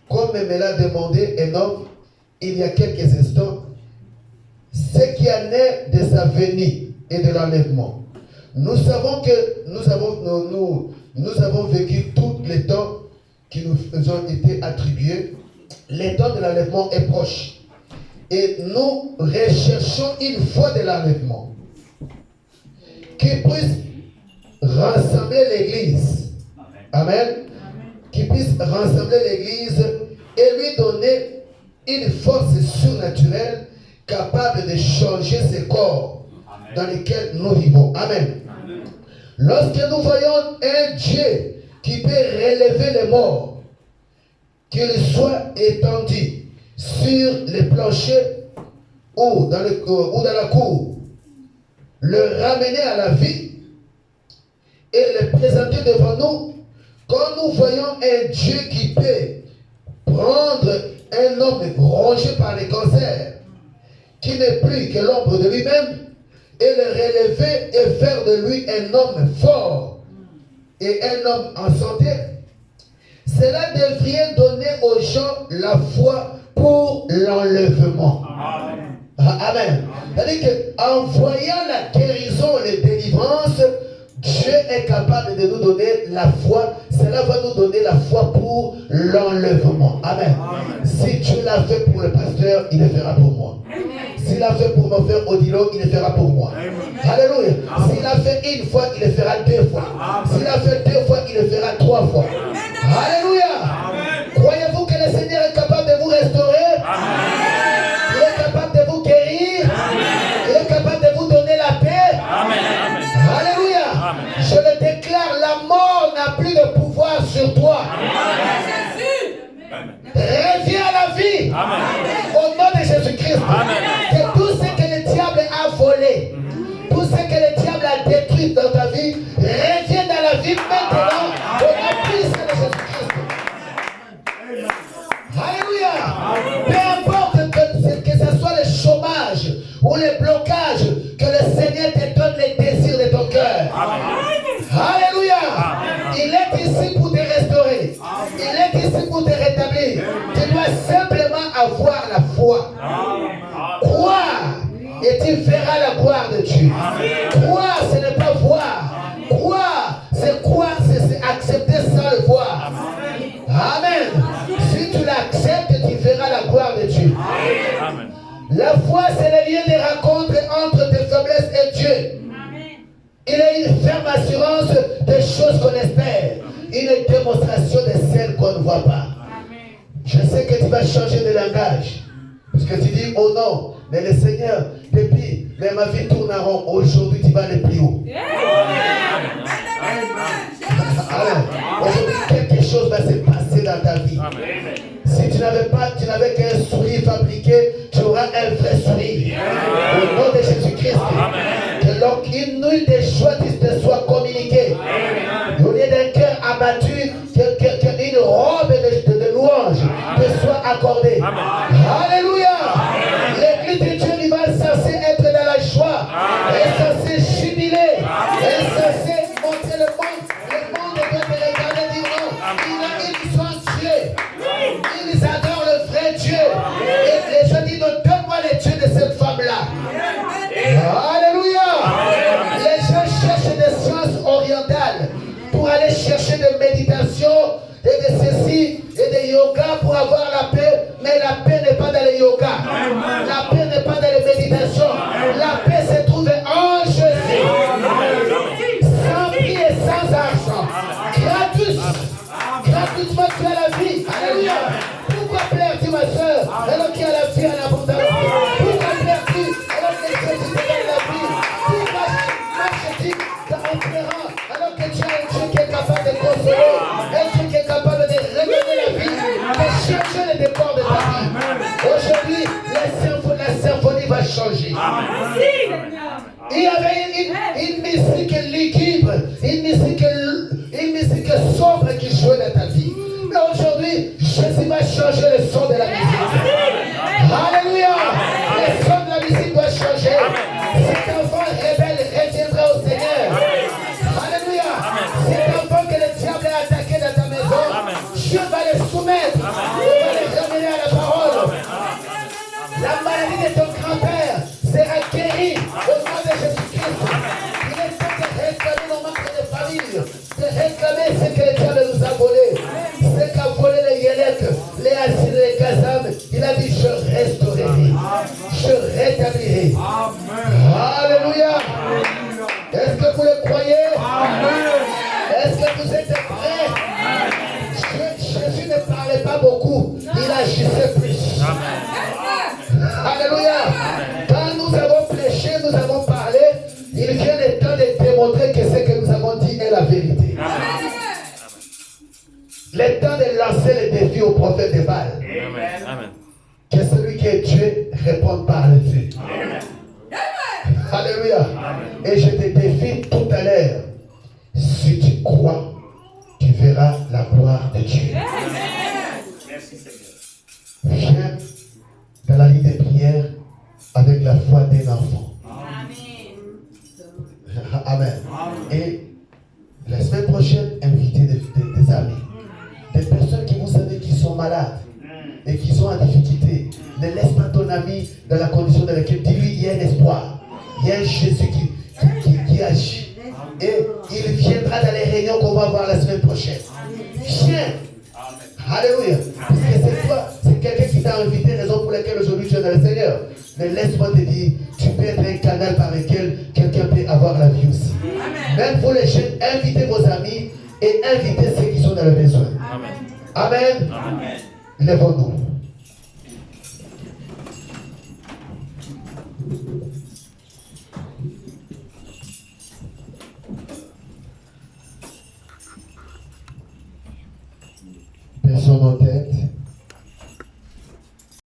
comme me l'a demandé un homme il y a quelques instants, ce qui en est de sa venue et de l'enlèvement. Nous savons que nous avons vécu tous les temps qui nous ont été attribués. Le temps de l'enlèvement est proche. Et nous recherchons une foi de l'enlèvement qui puisse rassembler l'Église. Amen. Qui puisse rassembler l'Église et lui donner une force surnaturelle capable de changer ce corps dans lequel nous vivons. Amen. Lorsque nous voyons un Dieu qui peut relever les morts, qu'il soit étendu sur les planchers ou dans la cour, le ramener à la vie et le présenter devant nous, quand nous voyons un Dieu qui peut prendre un homme rongé par les cancers, qui n'est plus que l'ombre de lui-même, et le relever et faire de lui un homme fort et un homme en santé, cela devrait donner aux gens la foi pour l'enlèvement. Amen. C'est-à-dire qu'en voyant la guérison, les délivrances, Dieu est capable de nous donner la foi. Cela va nous donner la foi pour l'enlèvement. Amen. Si Dieu l'a fait pour le pasteur, il le fera pour moi. S'il a fait pour mon frère Odilo, il le fera pour moi. Alléluia. S'il a fait une fois, il le fera deux fois. S'il a fait deux fois, il le fera trois fois. Alléluia. Croyez-vous que le Seigneur est capable de vous restaurer? Il est capable de vous guérir? Il est capable de vous donner la paix? Alléluia. Je le déclare, la mort n'a plus de pouvoir sur toi. Reviens à la vie. Au nom de Jésus-Christ. Que tout ce que le diable a volé, tout ce que le diable a détruit dans ta vie, revienne dans la vie maintenant au nom puissant de Jésus-Christ. Alléluia. Peu importe que ce soit le chômage ou le blocage, que le Seigneur te donne les désirs de ton cœur. Alléluia. Il est ici pour te restaurer. Il est ici pour te rétablir. Tu dois simplement avoir la foi. Croire et tu verras la gloire de Dieu. Croire, ce n'est pas voir. Croire, c'est accepter sans le voir. Amen. Si tu l'acceptes, tu verras la gloire de Dieu. Amen. La foi, c'est le lien de rencontre entre tes faiblesses et Dieu. Il est une ferme assurance des choses qu'on espère. Une démonstration de celles qu'on ne voit pas. Je sais que tu vas changer de langage. Parce que tu dis, oh non, mais le Seigneur, depuis, mais ma vie tourne en rond. Aujourd'hui, tu vas aller plus haut. Aujourd'hui, quelque chose va se passer dans ta vie. Si tu n'avais qu'un sourire fabriqué, tu auras un vrai sourire. Au nom de Jésus-Christ. Que une nuit de joie te soit communiquée. Au lieu d'un cœur abattu, qu'une robe de louange te soit accordée. Alléluia. L'église de Dieu il va censé être dans la joie. Est censé jubiler. Est censé montrer le monde. Le monde doit te regarder et dire non. Il ils adorent le vrai Dieu. Et les gens disent, donne-moi les dieux de cette femme-là. Alléluia. Les gens cherchent des sciences orientales pour aller chercher de méditation et de ceci et de yoga pour avoir la paix. Mais la paix n'est pas dans les yoga. La paix n'est pas dans les méditations. La paix se trouve en Jésus. Sans prix et sans argent. Gratuitement tu as la vie. Alléluia. Pourquoi plaire-tu ma soeur alors qu'il y a la vie en abondance? Pourquoi plaire-tu alors que Dieu te donne la vie? Pourquoi marches-tu en pleurant alors que tu as un Dieu qui est capable de consoler, un Dieu qui est capable de redonner la vie, de changer les décors de ta vie? Aujourd'hui, la symphonie va changer. Il y avait une musique liquide, une musique sombre qui jouait dans ta vie. Mais aujourd'hui, Jésus va changer le son de la musique. Alléluia! Le son de la musique doit changer. Cet enfant rebelle reviendra au Seigneur. Alléluia! Cet enfant que le diable a attaqué dans ta maison, Dieu va le soumettre. Il va le ramener à la parole. La maladie de ton grand-père sera guérie au nom de Jésus-Christ. Il est temps de réclamer nos membres de famille, de réclamer ce que le diable nous a volé, ce qu'a volé les Yélek, les Assir, les Gazam. Il a dit, je restaurerai, je rétablirai. Alléluia. Est-ce que vous le croyez? Est-ce que vous êtes prêts? Jésus ne parlait pas beaucoup, il agissait plus. Alléluia. Quand nous avons prêché, nous avons parlé, il vient le temps de démontrer que ce que nous avons dit est la vérité. Le temps de lancer le défi au prophète de Baal. Amen. Que celui qui est Dieu réponde par le Dieu. Alléluia. Et je te défie tout à l'heure. Si tu crois, tu verras la gloire de Dieu. Viens dans la ligne de prière avec la foi d'un enfant. Amen. Et la semaine prochaine, invitez des amis, des personnes qui vous savez qui sont malades et qui sont en difficulté. Ne laisse pas ton ami dans la condition dans laquelle dis-lui il y a un espoir. Il y a un Jésus qui agit. Et il viendra dans les réunions qu'on va voir la semaine prochaine. Viens. Alléluia. Parce que c'est toi, c'est quelqu'un qui t'a invité, raison pour laquelle aujourd'hui tu es dans le Seigneur. Mais laisse-moi te dire, tu peux être un canal par lequel quelqu'un peut avoir la vie aussi. Même pour les jeunes, invitez vos amis et invitez ceux qui sont dans le besoin. Amen. Lèvons-nous. Baissons nos têtes.